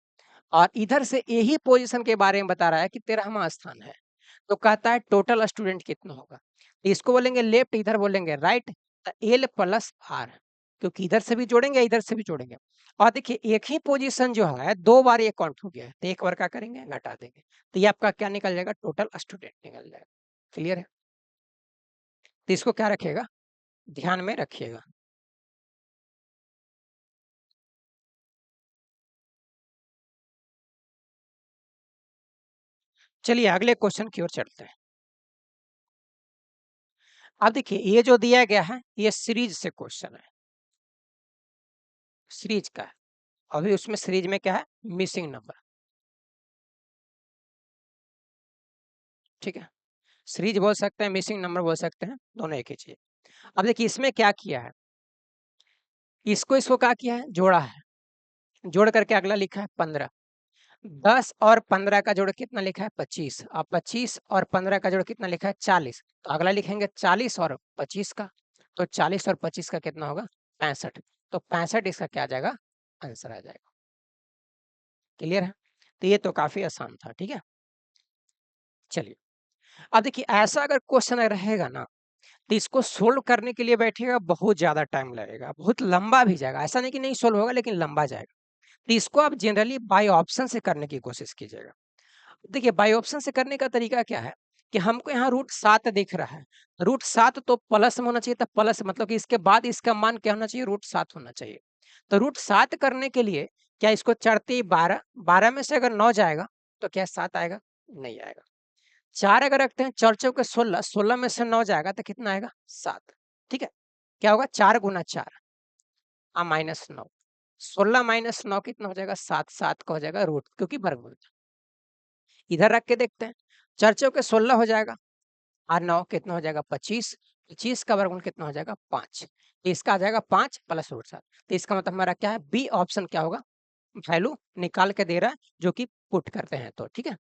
और इधर से यही पोजीशन के बारे में बता रहा है कि 13वां स्थान है, तो कहता है टोटल स्टूडेंट कितना होगा। तो इसको बोलेंगे लेफ्ट, इधर बोलेंगे राइट, तो एल प्लस आर, क्योंकि इधर से भी जोड़ेंगे इधर से भी जोड़ेंगे। और देखिए एक ही पोजीशन जो है 2 बार ये काउंट हो गया है, तो एक बार क्या करेंगे, घटा देंगे, तो ये आपका क्या निकल जाएगा, टोटल स्टूडेंट निकल जाएगा। क्लियर है। तो इसको क्या रखिएगा, ध्यान में रखिएगा। चलिए अगले क्वेश्चन की ओर चलते हैं। अब देखिए ये जो दिया गया है ये सीरीज से क्वेश्चन है, सीरीज का है। अभी उसमें सीरीज में क्या है, मिसिंग नंबर, ठीक है। सीरीज बोल सकते हैं, मिसिंग नंबर बोल सकते हैं, दोनों एक ही चीज। अब देखिए इसमें क्या किया है, इसको इसको क्या किया है, जोड़ा है, जोड़ करके अगला लिखा है 15, 10 और 15 का जोड़ कितना लिखा है, 25, और 25 और 15 का जोड़ कितना लिखा है, 40, तो अगला लिखेंगे 40 और 25 का, तो 40 और 25 का कितना होगा, 65, तो 65 इसका क्या आ जाएगा, आंसर आ जाएगा। क्लियर है। तो ये तो काफी आसान था, ठीक है। चलिए अब देखिए ऐसा अगर क्वेश्चन रहेगा ना, तो इसको सोल्व करने के लिए बैठिएगा, बहुत ज्यादा टाइम लगेगा, बहुत लंबा भी जाएगा, ऐसा नहीं कि नहीं सोल्व होगा, लेकिन लंबा जाएगा। तो इसको आप जनरली बाय ऑप्शन से करने की कोशिश कीजिएगा। देखिए बाय ऑप्शन से करने का तरीका क्या है कि हमको यहाँ √7 दिख रहा है, √7 तो प्लस में होना चाहिए, तो प्लस मतलब कि इसके बाद इसका मान क्या होना चाहिए, √7 होना चाहिए। तो √7 करने के लिए क्या इसको चढ़ते ही 12, 12 में से अगर 9 जाएगा तो क्या 7 आएगा, नहीं आएगा। 4 अगर रखते हैं, 4 चौके 16, 16 में से 9 जाएगा तो कितना आएगा, 7, ठीक है। क्या होगा, 4 गुना 4 -9, 16 -9 कितना हो जाएगा, 7, 7 का हो जाएगा रूट, क्योंकि वर्गमूल। इधर रख के देखते हैं, 4 चौके 16 हो जाएगा और 9 कितना हो जाएगा, 25, 25 का वर्गमूल कितना हो जाएगा, 5। तो इसका आ जाएगा 5 प्लस रूट 7। तो इसका मतलब हमारा क्या है, बी ऑप्शन क्या होगा, वैल्यू निकाल के दे रहा है जो कि पुट करते हैं तो ठीक है।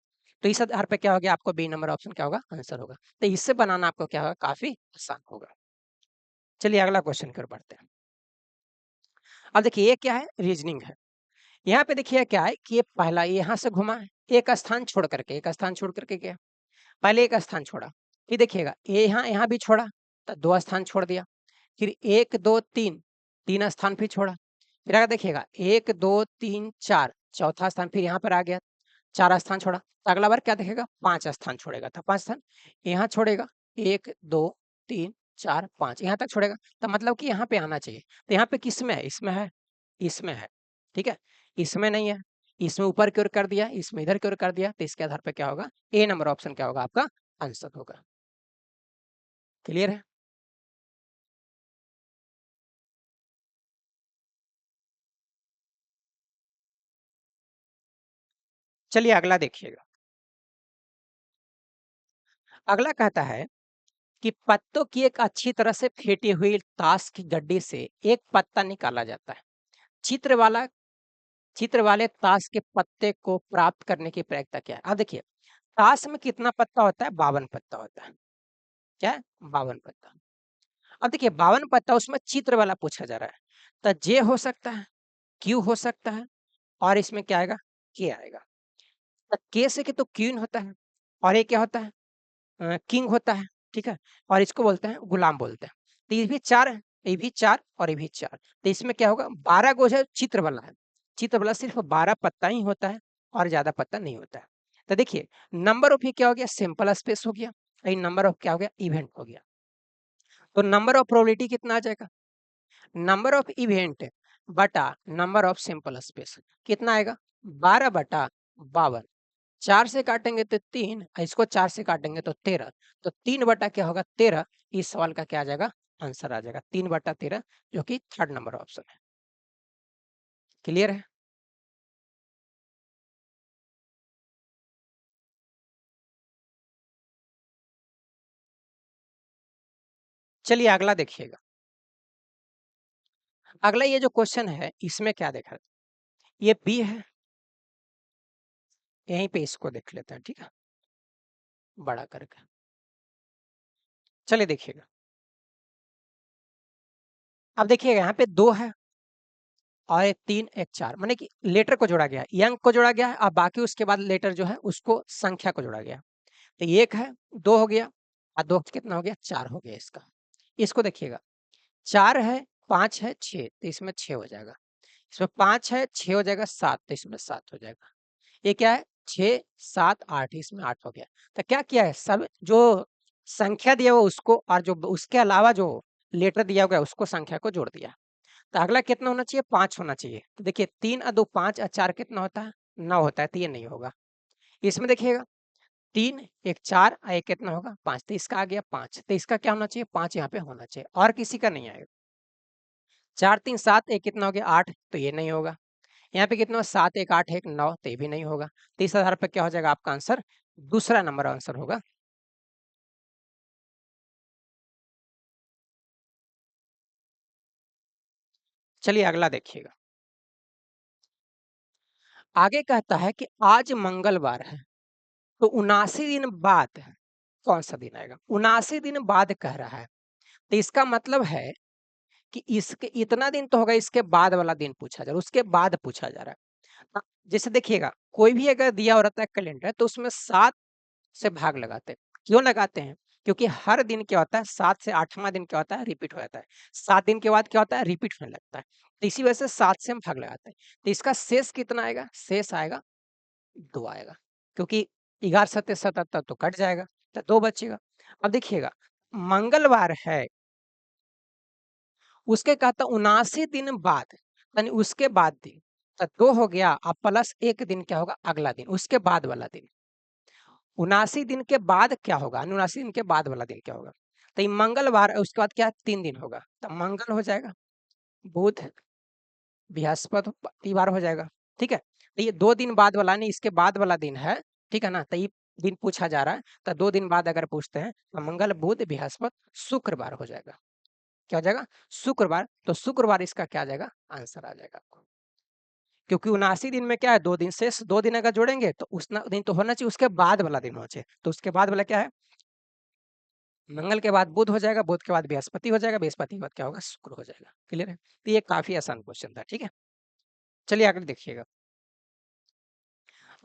तो इस आधार पे क्या हो गया, आपको बी नंबर ऑप्शन क्या होगा, आंसर होगा। तो इससे बनाना आपको क्या होगा, काफी आसान होगा। चलिए अगला क्वेश्चन की ओर बढ़ते हैं। अब देखिए ये क्या है, रीजनिंग है। यहाँ पे देखिए क्या है कि ये पहला यहाँ से घुमा है, एक स्थान छोड़ करके, एक स्थान छोड़ करके क्या, पहले एक स्थान छोड़ा, फिर देखिएगा ये यहाँ भी छोड़ा, तो 2 स्थान छोड़ दिया, फिर 1 2 3 3 स्थान फिर छोड़ा, फिर अगर देखिएगा 1 2 3 4 चौथा स्थान फिर यहाँ पर आ गया, 4 स्थान छोड़ा, तो अगला बार क्या देखेगा, 5 स्थान छोड़ेगा, तो 5 स्थान यहाँ छोड़ेगा, 1 2 3 4 5 यहाँ तक छोड़ेगा, तो मतलब कि यहाँ पे आना चाहिए। तो यहाँ पे किस में है, इसमें है, इसमें है, ठीक है, इसमें नहीं है, इसमें ऊपर की ओर कर दिया, इसमें इधर की ओर कर दिया, तो इसके आधार पर क्या होगा, ए नंबर ऑप्शन क्या होगा, आपका आंसर होगा। क्लियर है। चलिए अगला देखिएगा। अगला कहता है कि पत्तों की एक अच्छी तरह से फेंटी हुई ताश की गड्डी से एक पत्ता निकाला जाता है। चित्र वाला चित्र वाले ताश के पत्ते को प्राप्त करने की प्रक्रिया क्या है। अब देखिए ताश में कितना पत्ता होता है, 52 पत्ता होता है। क्या है, 52 पत्ता। अब देखिए 52 पत्ता, उसमें चित्र वाला पूछा जा रहा है, तो जे हो सकता है, क्यू हो सकता है, और इसमें क्या आएगा, के आएगा। तो के से कि तो क्वीन होता है, और ये क्या होता है, किंग होता है, ठीक है, और इसको बोलते हैं गुलाम बोलते हैं। तो ये भी 4 है, ये भी 4 और ये भी 4, तो इसमें क्या होगा, 12 गो जो चित्र वाला है, चित्र वाला सिर्फ 12 पत्ता ही होता है और ज्यादा पत्ता नहीं होता है। तो देखिए नंबर ऑफ ये क्या हो गया, सिंपल स्पेस हो गया, नंबर ऑफ क्या हो गया, इवेंट हो गया। तो नंबर ऑफ प्रोबेबिलिटी कितना आ जाएगा, नंबर ऑफ इवेंट बटा नंबर ऑफ सिंपल स्पेस कितना आएगा, 12/52। 4 से काटेंगे तो 3, इसको 4 से काटेंगे तो 13, तो 3 बटा क्या होगा, 13। इस सवाल का क्या आ जाएगा, आंसर आ जाएगा 3/13, जो कि थर्ड नंबर ऑप्शन है। क्लियर है। चलिए अगला देखिएगा। अगला ये जो क्वेश्चन है इसमें क्या देखा, ये बी है, यहीं पे इसको देख लेते हैं, ठीक है, बड़ा करके। चलिए देखिएगा। अब देखिएगा यहाँ पे 2 है और एक 3 एक 4, माने कि लेटर को जोड़ा गया, अंक को जोड़ा गया है, और बाकी उसके बाद लेटर जो है उसको संख्या को जोड़ा गया। तो 1 है, 2 हो गया, और 2 कितना हो गया, 4 हो गया इसका। इसको देखिएगा, 4 है, 5 है, 6, तो इसमें 6 हो जाएगा, इसमें 5 है, 6 हो जाएगा, 7, तो इसमें 7 हो जाएगा। ये क्या है, 6 7 8, इसमें 8 हो गया। तो क्या किया है, सब जो संख्या दिया हुआ उसको और जो उसके अलावा जो लेटर दिया गया उसको संख्या को जोड़ दिया। तो अगला कितना होना चाहिए, 5 होना चाहिए। तो देखिए 3 और 2 5 और 4 कितना होता है, 9 होता है, तो ये नहीं होगा। इसमें देखिएगा 3 एक 4 और एक कितना होगा, 5, तो इसका आ गया 5, तो इसका क्या होना चाहिए, 5 यहाँ पे होना चाहिए, और किसी का नहीं आएगा। 4 3 7 एक कितना हो गया, 8, तो ये नहीं होगा। यहाँ पे कितना, 7 1 8 1 9, तो ये भी नहीं होगा। तो इस आधार पर क्या हो जाएगा, आपका आंसर दूसरा नंबर आंसर होगा। चलिए अगला देखिएगा। आगे कहता है कि आज मंगलवार है, तो 79 दिन बाद कौन सा दिन आएगा, 79 दिन बाद कह रहा है। तो इसका मतलब है कि इसके इतना दिन तो होगा, इसके बाद वाला दिन पूछा जा रहा है, उसके बाद पूछा जा रहा है। जैसे देखिएगा कोई भी अगर दिया हो रहता है कैलेंडर, तो उसमें 7 से भाग लगाते हैं। क्यों लगाते हैं, क्योंकि हर दिन क्या होता है, 7 से 8वां दिन क्या होता है, रिपीट हो जाता है, 7 दिन के बाद क्या होता है, रिपीट होने लगता है। तो इसी वजह से 7 से हम भाग लगाते हैं। तो इसका शेष कितना आएगा, शेष आएगा 2 आएगा, क्योंकि 11 सत्ते 77 तो कट जाएगा, तो 2 बचेगा। अब देखिएगा मंगलवार है, उसके कहता 79 दिन बाद, यानी उसके बाद दिन, तो 2 हो गया, अब प्लस 1 दिन क्या होगा, अगला दिन, उसके बाद वाला दिन। 79 दिन के बाद क्या होगा, 79 दिन के बाद वाला दिन क्या होगा, तो ये मंगलवार है, उसके बाद क्या 3 दिन होगा, तो मंगल हो जाएगा, बुध बृहस्पतिवार हो जाएगा, ठीक है। तो ये 2 दिन बाद वाला नहीं, इसके बाद वाला दिन है, ठीक है ना। तो ये दिन पूछा जा रहा है, तो 2 दिन बाद अगर पूछते हैं तो मंगल बुध बृहस्पति शुक्रवार हो जाएगा। क्या हो जाएगा? शुक्रवार। तो शुक्रवार इसका क्या आ जाएगा? आंसर आ जाएगा आपको। क्योंकि 79 दिन में क्या है? 2 दिन शेष 2 दिन अगर जोड़ेंगे तो उस दिन तो होना चाहिए, उसके बाद वाला दिन होना चाहिए। तो उसके बाद वाला क्या है? मंगल के बाद बुध हो जाएगा, बुध के बाद बृहस्पति हो जाएगा, बृहस्पति के बाद क्या होगा? शुक्र हो जाएगा। क्लियर है? तो ये काफी आसान क्वेश्चन था। ठीक है, चलिए आगे देखिएगा।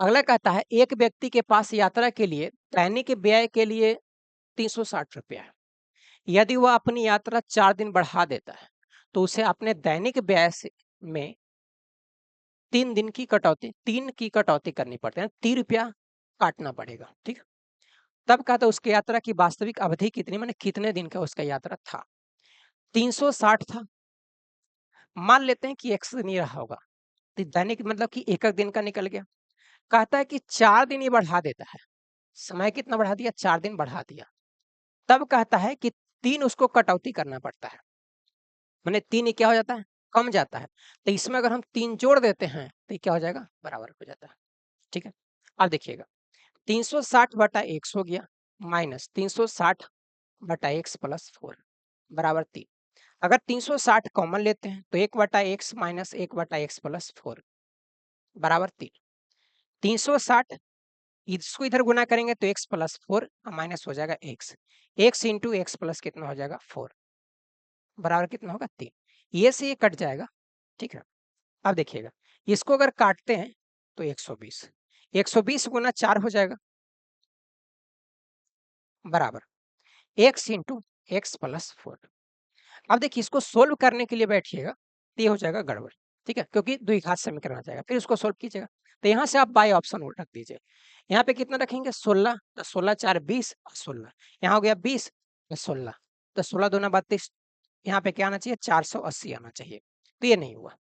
अगला कहता है एक व्यक्ति के पास यात्रा के लिए दैनिक व्यय के लिए 360 रुपया है। यदि वह अपनी यात्रा 4 दिन बढ़ा देता है तो उसे अपने दैनिक व्यय में 3 की कटौती करनी पड़ती है, 3 रुपया काटना पड़ेगा। ठीक है, तब कहता है उसकी यात्रा की वास्तविक अवधि कितनी, माने कितने दिन का उसका यात्रा था? 360 था, मान लेते हैं कि 1 दिन ही रहा होगा, तो दैनिक मतलब कि एक दिन का निकल गया। कहता है कि 4 दिन ही बढ़ा देता है, समय कितना बढ़ा दिया? 4 दिन बढ़ा दिया। तब कहता है कि 3 उसको कटौती करना पड़ता है, माने 3 ही क्या हो जाता है? कम जाता है। तो इसमें अगर हम 3 जोड़ देते हैं तो ये क्या हो जाएगा? बराबर हो जाता है। ठीक है, अब देखिएगा 360 बटा एक्स हो गया माइनस 360 बटा एक्स प्लस 4 बराबर 3। अगर 360 कॉमन लेते हैं तो 1/x माइनस 1/x प्लस 4 बराबर 3। 360 इसको इधर गुना करेंगे तो x प्लस 4 माइनस हो जाएगा x, x into x plus कितना हो जाएगा? 4 बराबर कितना होगा? 3। ये से ये कट जाएगा। ठीक है, अब देखिएगा इसको अगर काटते हैं तो 120, 120 गुना 4 हो जाएगा बराबर x इंटू एक्स प्लस 4। अब देखिए इसको सोल्व करने के लिए बैठिएगा तो ये हो जाएगा गड़बड़। ठीक है, क्योंकि द्विघात समीकरण आ जाएगा, फिर उसको सोल्व कीजिएगा। तो यहाँ से आप बाई ऑप्शन रख दीजिए। यहाँ पे कितना रखेंगे? 16, तो 16 4 20 और 16 यहाँ हो गया 20 तो 16, तो 16 दूना 32। यहाँ पे क्या आना चाहिए? 480 आना चाहिए, तो ये नहीं हुआ।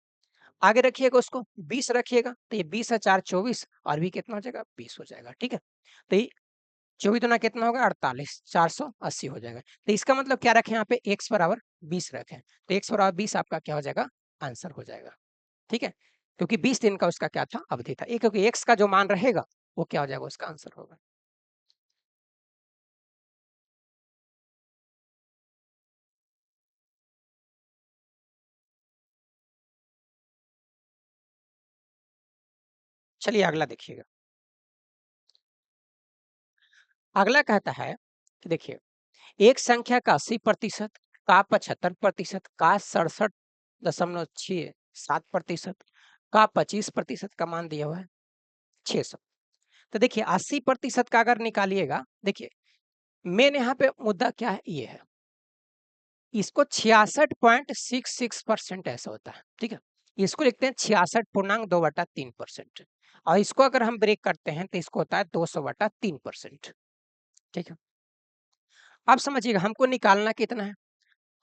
आगे रखिएगा उसको 20 रखिएगा, तो ये 20 है 4 24 और भी कितना हो जाएगा? 20 हो जाएगा। ठीक है, तो ये 24 दुना कितना होगा? 48, 480 हो जाएगा। तो इसका मतलब क्या रखें? यहाँ पे x बराबर 20 रखें, तो x बराबर 20 आपका क्या हो जाएगा? आंसर हो जाएगा। ठीक है, क्योंकि 20 दिन का उसका क्या था? अवधि था। ये क्योंकि x का जो मान रहेगा वो क्या हो जाएगा? उसका आंसर होगा। चलिए अगला देखिएगा। अगला कहता है कि देखिए एक संख्या का 80%, का 75%, का 67.67%, का 25% का मान दिया हुआ है 600। तो देखिए 80% का अगर निकालिएगा, देखिए मेन यहाँ पे मुद्दा क्या है? ये है, इसको 66.66% ऐसा होता है। ठीक है, इसको लिखते हैं 66.2/3%, और इसको अगर हम ब्रेक करते हैं तो इसको होता है 200/3%। ठीक है, अब समझिएगा हमको निकालना कितना है?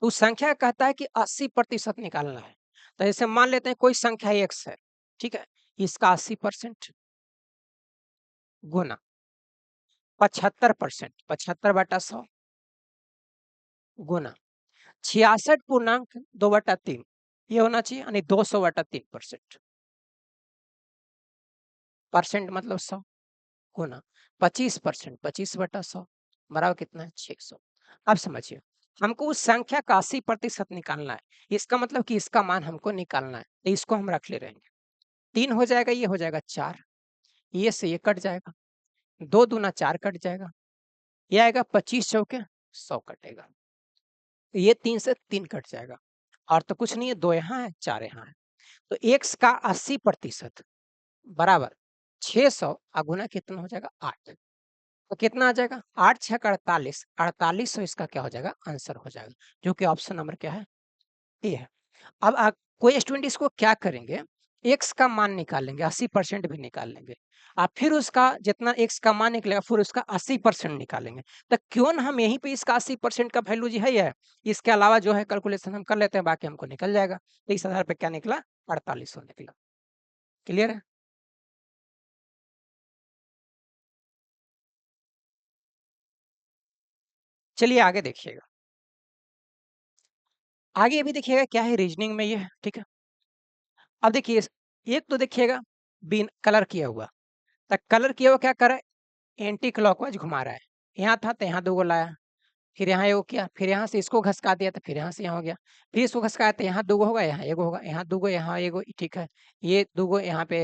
उस संख्या कहता है कि 80% निकालना है। तो जैसे मान लेते हैं कोई संख्या x है। ठीक है, इसका 80% गुना 75%, 75/100 गुना 66.2/3, ये होना चाहिए, यानी 200/3%। परसेंट मतलब 100 गुना 25%, 25/100 बराबर कितना है? 600। अब समझिए हमको उस संख्या का 80% निकालना है, इसका मतलब कि इसका मान हमको निकालना है, तो इसको हम रख ले रहेंगे। 3 हो जाएगा, ये हो जाएगा 4, ये से ये कट जाएगा, 2 दूना 4 कट जाएगा, ये आएगा 25 चौके 100 कटेगा, तो ये 3 से 3 कट जाएगा, और तो कुछ नहीं है, 2 यहाँ है 4 यहाँ है। तो x का 80% बराबर 600 गुना कितना हो जाएगा? 8। तो कितना आ जाएगा? 8 6 का 48, 4800 इसका क्या हो जाएगा? आंसर हो जाएगा, जो कि ऑप्शन नंबर क्या है? ए है। अब कोई स्टूडेंट इसको क्या करेंगे? एक्स का मान निकालेंगे, 80% भी निकाल लेंगे, और फिर उसका जितना एक्स का मान निकलेगा फिर उसका 80% निकालेंगे। तो क्यों ना हम यहीं पे इसका 80% का वैल्यू जी है ही है, इसके अलावा जो है कैलकुलेशन हम कर लेते हैं, बाकी हमको निकल जाएगा। तो इस आधार पे क्या निकला? 4800 निकला। क्लियर है? चलिए आगे देखिएगा। आगे अभी देखिएगा क्या है रीजनिंग में ये है। ठीक है, अब देखिए एक तो देखिएगा बिन कलर किया हुआ, तो कलर किया हुआ क्या कर रहा है? एंटी क्लॉकवाइज घुमा रहा है। यहाँ था तो यहाँ 2 गो लाया, फिर यहाँ एगो किया, फिर यहाँ से इसको घसका दिया तो फिर यहाँ से यहाँ हो गया, फिर इसको घसकाया तो यहाँ दूगो होगा, यहाँ एगो होगा, यहाँ दूगो, यहाँ एगो, ठीक है। ये दूगो यहाँ पे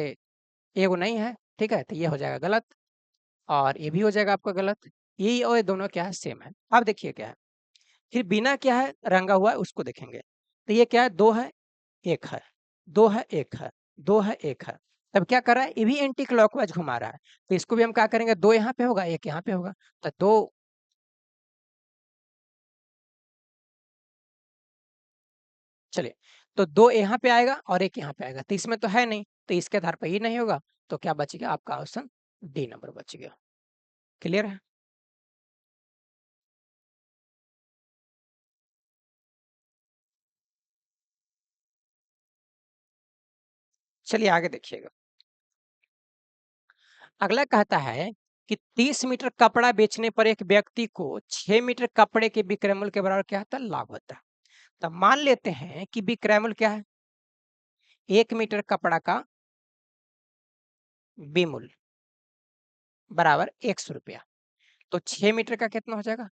एगो नहीं है, ठीक है, तो ये हो जाएगा गलत और ये भी हो जाएगा आपका गलत। ये और ये दोनों क्या है, सेम है। अब देखिए क्या है, फिर बिना क्या है रंगा हुआ है उसको देखेंगे, तो ये क्या है, 2 है 1 है, 2 है 1 है, 2 है 1 है। तब क्या कर रहा है, ये भी एंटी क्लॉकवाइज घुमा रहा है, तो इसको भी हम क्या करेंगे, 2 यहाँ पे होगा 1 यहाँ पे होगा, तो 2, चलिए, तो 2 यहाँ पे आएगा और 1 यहाँ पे आएगा, तो इसमें तो है नहीं, तो इसके आधार पर ये नहीं होगा, तो क्या बच गया आपका ऑप्शन डी नंबर बच गया। क्लियर है? चलिए आगे देखिएगा। अगला कहता है कि 30 मीटर कपड़ा बेचने पर एक व्यक्ति को 6 मीटर कपड़े के विक्रय मूल्य के बराबर क्या होता है, लाभ होता है। तब मान लेते हैं कि विक्रय मूल्य क्या है, 1 मीटर कपड़ा का विमूल्य बराबर 100 रुपया, तो 6 मीटर का कितना हो जाएगा,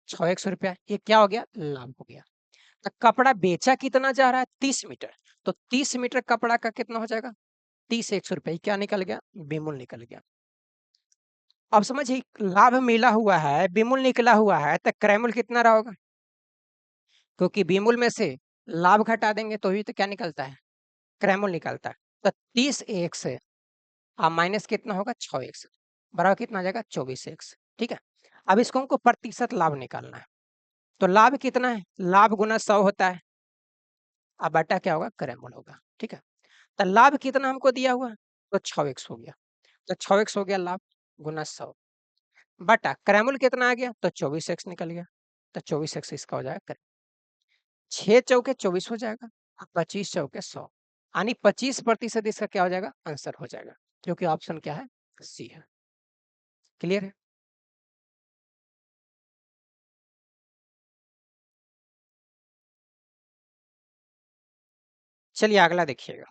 6 रुपया, ये क्या हो गया, लाभ हो गया। तो कपड़ा बेचा कितना जा रहा है, 30 मीटर, तो 30 मीटर कपड़ा का कितना हो जाएगा, 30 100 रुपया, क्या निकल गया, विमूल्य निकल गया। अब समझिए लाभ मिला हुआ है, विमूल्य निकला हुआ है, तो क्रय मूल्य कितना रहा होगा, क्योंकि विमूल्य में से लाभ घटा देंगे तो ही तो क्या निकलता है, क्रय मूल्य निकलता है। तो 30 एक से माइनस कितना होगा, 6 एक से, बराबर कितना आ जाएगा, 24 एक से, ठीक है। अब इसको हमको प्रतिशत लाभ निकालना है, तो लाभ कितना है, लाभ गुना 100 होता है, अब बटा क्या होगा, क्रय मूल्य होगा, ठीक है। तो लाभ कितना हमको दिया हुआ, तो 6x हो गया, तो 6x हो गया लाभ गुना 100, बटा क्रय मूल्य कितना आ गया, तो 24x निकल गया, तो 24x इसका हो जाएगा, 6 चौके 24 हो जाएगा, 25 चौके 100, यानी 25% इसका क्या हो जाएगा, आंसर हो जाएगा, क्योंकि ऑप्शन क्या है, सी है। क्लियर है? चलिए अगला देखिएगा।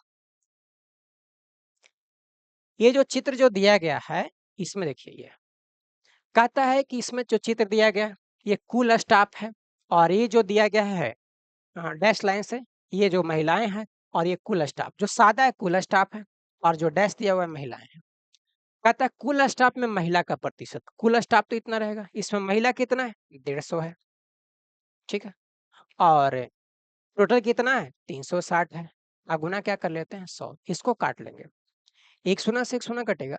ये जो चित्र जो दिया गया है, इसमें देखिए ये कहता है कि इसमें जो चित्र दिया गया है, ये कुल स्टाफ है, और ये जो दिया गया है डैश लाइन से, ये जो महिलाएं हैं, और ये कुल स्टाफ जो सादा है कुल स्टाफ है, और जो डैश दिया हुआ है महिलाएं हैं। कहता है कुल स्टाफ में महिला का प्रतिशत, कुल स्टाफ तो इतना रहेगा, इसमें महिला कितना है, 150 है, ठीक है, और टोटल कितना है, 360 है। अब गुना क्या कर लेते हैं, 100, इसको काट लेंगे, एक शून्य से एक शून्य कटेगा,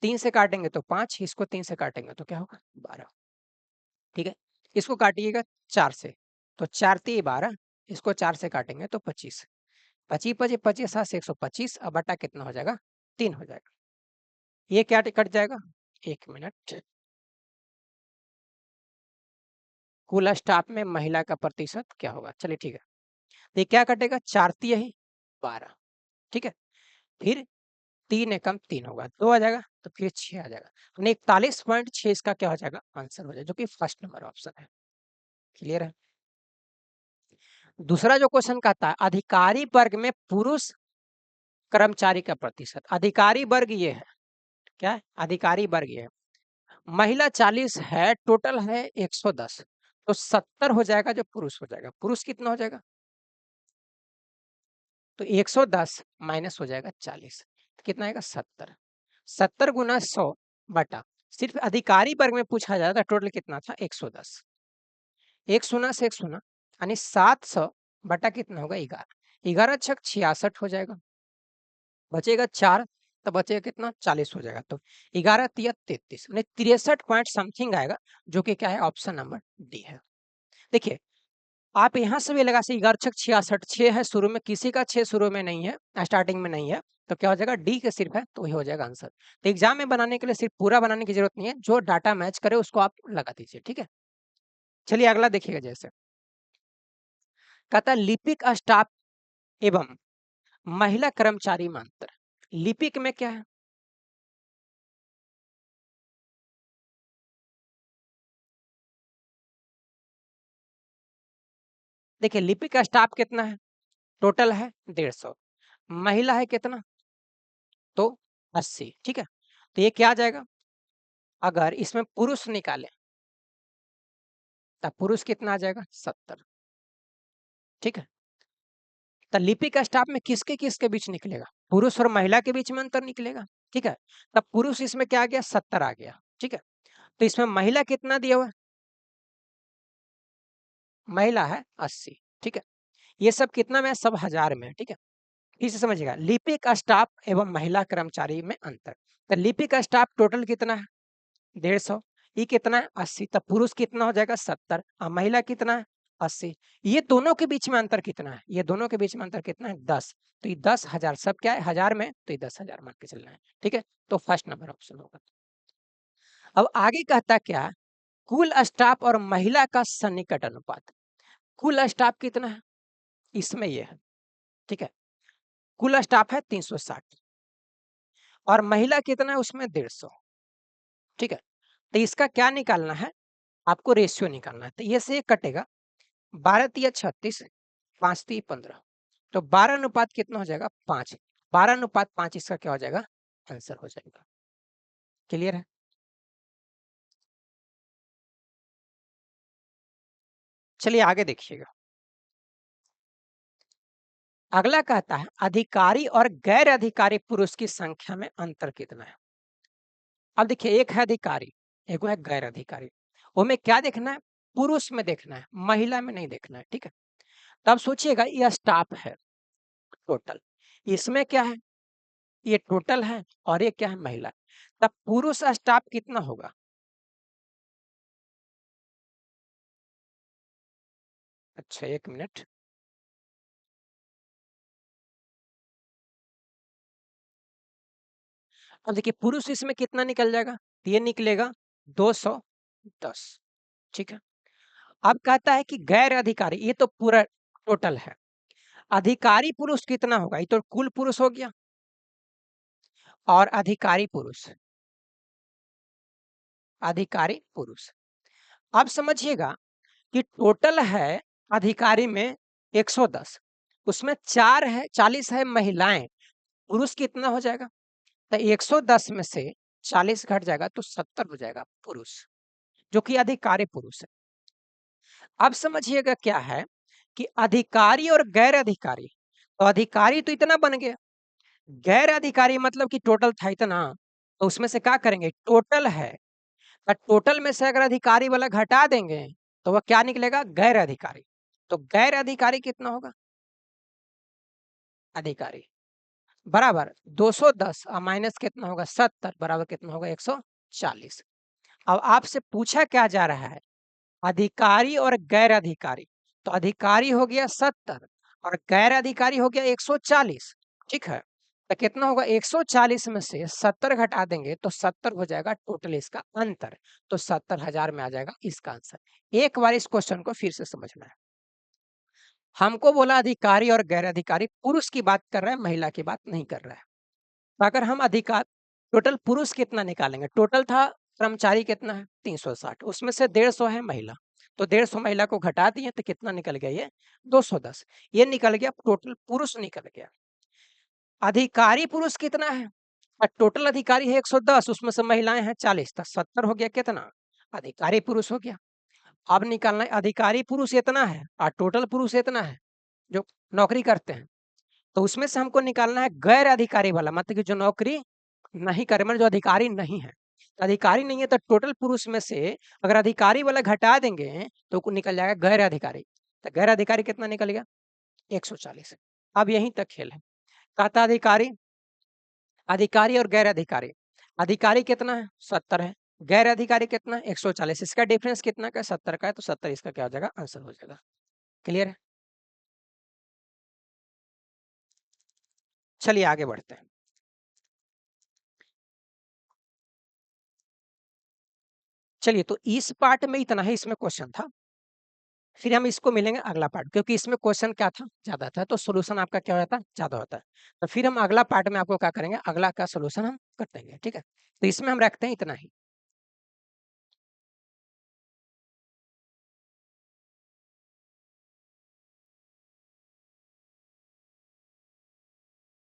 3 से काटेंगे तो 5, इसको 3 से काटेंगे तो क्या होगा, 12, ठीक है। इसको काटिएगा 4 से, तो 4 3 12, इसको 4 से काटेंगे तो 25, 25 25 25 7 से 125, अब बटा कितना हो जाएगा, 3 हो जाएगा। ये क्या कट जाएगा, 1 मिनट, कुल स्टाफ में महिला का प्रतिशत क्या होगा, चलिए ठीक है, तो ये क्या कटेगा, 4 यही 12, ठीक है, फिर 3 एकम 3 होगा, 2 आ जाएगा, तो फिर 6 आ जाएगा, 41.6 इसका क्या हो जाएगा, आंसर हो जाएगा, जो कि फर्स्ट नंबर ऑप्शन है। क्लियर है? दूसरा जो क्वेश्चन कहता है अधिकारी वर्ग में पुरुष कर्मचारी का प्रतिशत, अधिकारी वर्ग ये है, क्या है, अधिकारी वर्ग ये है, महिला 40 है, टोटल है 110, तो 70 हो जाएगा जो पुरुष हो जाएगा, पुरुष कितना हो जाएगा, तो 110 माइनस हो जाएगा 40, तो कितना आएगा, 70, 70 गुना 100 बटा, सिर्फ अधिकारी वर्ग में पूछा जाता था, टोटल कितना था, 110, एक शून्य से एक शून्य, यानी 700 बटा कितना होगा, 11, 11 छक 66 हो जाएगा, बचेगा 4, तो बचेगा कितना, 40 हो जाएगा, तो 11 तिया 33, यानी 63 पॉइंट समथिंग आएगा, जो कि क्या है, ऑप्शन नंबर डी है। देखिए आप यहाँ से भी लगा से 11 छक 66, 6 है शुरू में, किसी का 6 शुरू में नहीं है, स्टार्टिंग में नहीं है, तो क्या हो जाएगा, डी के सिर्फ है, तो वही हो जाएगा आंसर। तो एग्जाम में बनाने के लिए सिर्फ पूरा बनाने की जरूरत नहीं है, जो डाटा मैच करे उसको आप लगा दीजिए, ठीक है। चलिए अगला देखिएगा, जैसे कहता है लिपिक स्टाफ एवं महिला कर्मचारी में अंतर, लिपिक में क्या है, देखिए लिपिक का स्टाफ कितना है, टोटल है 150, महिला है कितना, तो 80, ठीक है। तो ये क्या आ जाएगा, अगर इसमें पुरुष निकाले, तब पुरुष कितना आ जाएगा 70। ठीक है, तो लिपिक स्टाफ में किसके किसके बीच निकलेगा, पुरुष और महिला के बीच में अंतर निकलेगा। ठीक है, तब पुरुष इसमें क्या आ गया 70 आ गया। ठीक है, तो इसमें महिला कितना दिया हुआ है, महिला है 80। ठीक है, ये सब कितना में, सब हजार में। ठीक है, फिर से समझिएगा, लिपिक स्टाफ एवं महिला कर्मचारी में अंतर। तो लिपिक स्टाफ टोटल कितना है 150, ये कितना है 80, तब पुरुष कितना हो जाएगा 70 और महिला कितना है 80। ये दोनों के बीच में अंतर कितना है, ये दोनों के बीच में अंतर कितना है 10। तो ये 10,000, सब क्या है हजार में, तो ये 10,000 मान के चलना है। ठीक है, तो फर्स्ट नंबर ऑप्शन होगा। अब आगे कहता क्या, कुल स्टाफ और महिला का सन्निकट अनुपात। कुल स्टाफ कितना है, इसमें ये है। ठीक है, कुल स्टाफ है 360 और महिला कितना है उसमें 150। ठीक है, तो इसका क्या निकालना है, आपको रेशियो निकालना है। तो ये से कटेगा, 12 तिया 36, 5 ती 15, तो 12 अनुपात कितना हो जाएगा 5। 12 अनुपात 5 इसका क्या हो जाएगा, आंसर हो जाएगा। क्लियर है। चलिए आगे देखिएगा, अगला कहता है अधिकारी और गैर अधिकारी पुरुष की संख्या में अंतर कितना है। अब देखिए, एक है अधिकारी, एक है गैर अधिकारी, उनमें क्या देखना है, पुरुष में देखना है, महिला में नहीं देखना है। ठीक है, तब सोचिएगा ये स्टाफ है टोटल, इसमें क्या है, ये टोटल है और ये क्या है महिला, तब पुरुष स्टाफ कितना होगा। अच्छा 1 मिनट, अब देखिए पुरुष इसमें कितना निकल जाएगा, ये निकलेगा 210। ठीक है, अब कहता है कि गैर अधिकारी, ये तो पूरा टोटल है, अधिकारी पुरुष कितना होगा, ये तो कुल पुरुष हो गया और अधिकारी पुरुष, अधिकारी पुरुष। अब समझिएगा कि टोटल है अधिकारी में 110, उसमें 4 है 40 है महिलाएं, पुरुष कितना हो जाएगा, तो 110 में से 40 घट जाएगा तो 70 हो जाएगा पुरुष, जो कि अधिकारी पुरुष है। अब समझिएगा क्या है कि अधिकारी और गैर अधिकारी, तो अधिकारी तो इतना बन गया, गैर अधिकारी मतलब कि टोटल था इतना, तो उसमें से क्या करेंगे, टोटल है, तो टोटल में से अगर अधिकारी वाला घटा देंगे तो वह क्या निकलेगा, गैर अधिकारी। तो गैर अधिकारी कितना होगा, अधिकारी बराबर 210 और माइनस कितना होगा 70 बराबर कितना होगा 140। अब आपसे पूछा क्या जा रहा है, अधिकारी और गैर अधिकारी, तो अधिकारी हो गया 70 और गैर अधिकारी हो गया 140। ठीक है, तो कितना होगा 140 में से 70 घटा देंगे तो 70 हो जाएगा टोटल इसका अंतर, तो 70,000 में आ जाएगा इसका आंसर। एक बार इस क्वेश्चन को फिर से समझना है, हमको बोला अधिकारी और गैर अधिकारी, पुरुष की बात कर रहा है महिला की बात नहीं कर रहा है। तो अगर हम अधिकार, टोटल पुरुष कितना निकालेंगे, टोटल था कर्मचारी कितना है 360, उसमें से 150 है महिला, तो 150 महिला को घटा दिए तो कितना निकल गया, ये 210, ये निकल गया टोटल पुरुष निकल गया। अधिकारी पुरुष कितना है, और टोटल अधिकारी है 110, उसमें से महिलाएं हैं 40, तो 70 हो गया कितना, अधिकारी पुरुष हो गया। अब निकालना है अधिकारी पुरुष इतना है और टोटल पुरुष इतना है जो नौकरी करते हैं, तो उसमें से हमको निकालना है गैर अधिकारी वाला, मतलब कि जो नौकरी नहीं करे, मतलब जो अधिकारी नहीं है। तो अधिकारी नहीं है तो टोटल पुरुष में से अगर अधिकारी वाला घटा देंगे तो निकल जाएगा गैर अधिकारी, तो गैर अधिकारी कितना निकल गया 140। अब यहीं तक खेल है, कहता अधिकारी, अधिकारी और गैर अधिकारी, अधिकारी कितना है 70 है, गैर अधिकारी कितना है 140, इसका डिफरेंस कितना का 70 का है, तो 70 इसका क्या हो जाएगा आंसर हो जाएगा। क्लियर है। चलिए आगे बढ़ते हैं। चलिए, तो इस पार्ट में इतना ही इसमें क्वेश्चन था, फिर हम इसको मिलेंगे अगला पार्ट, क्योंकि इसमें क्वेश्चन क्या था ज्यादा था, तो सोल्यूशन आपका क्या हो जाता है ज्यादा होता है। तो फिर हम अगला पार्ट में आपको क्या करेंगे, अगला का सोल्यूशन हम कर देंगे। ठीक है, तो इसमें हम रखते हैं इतना ही।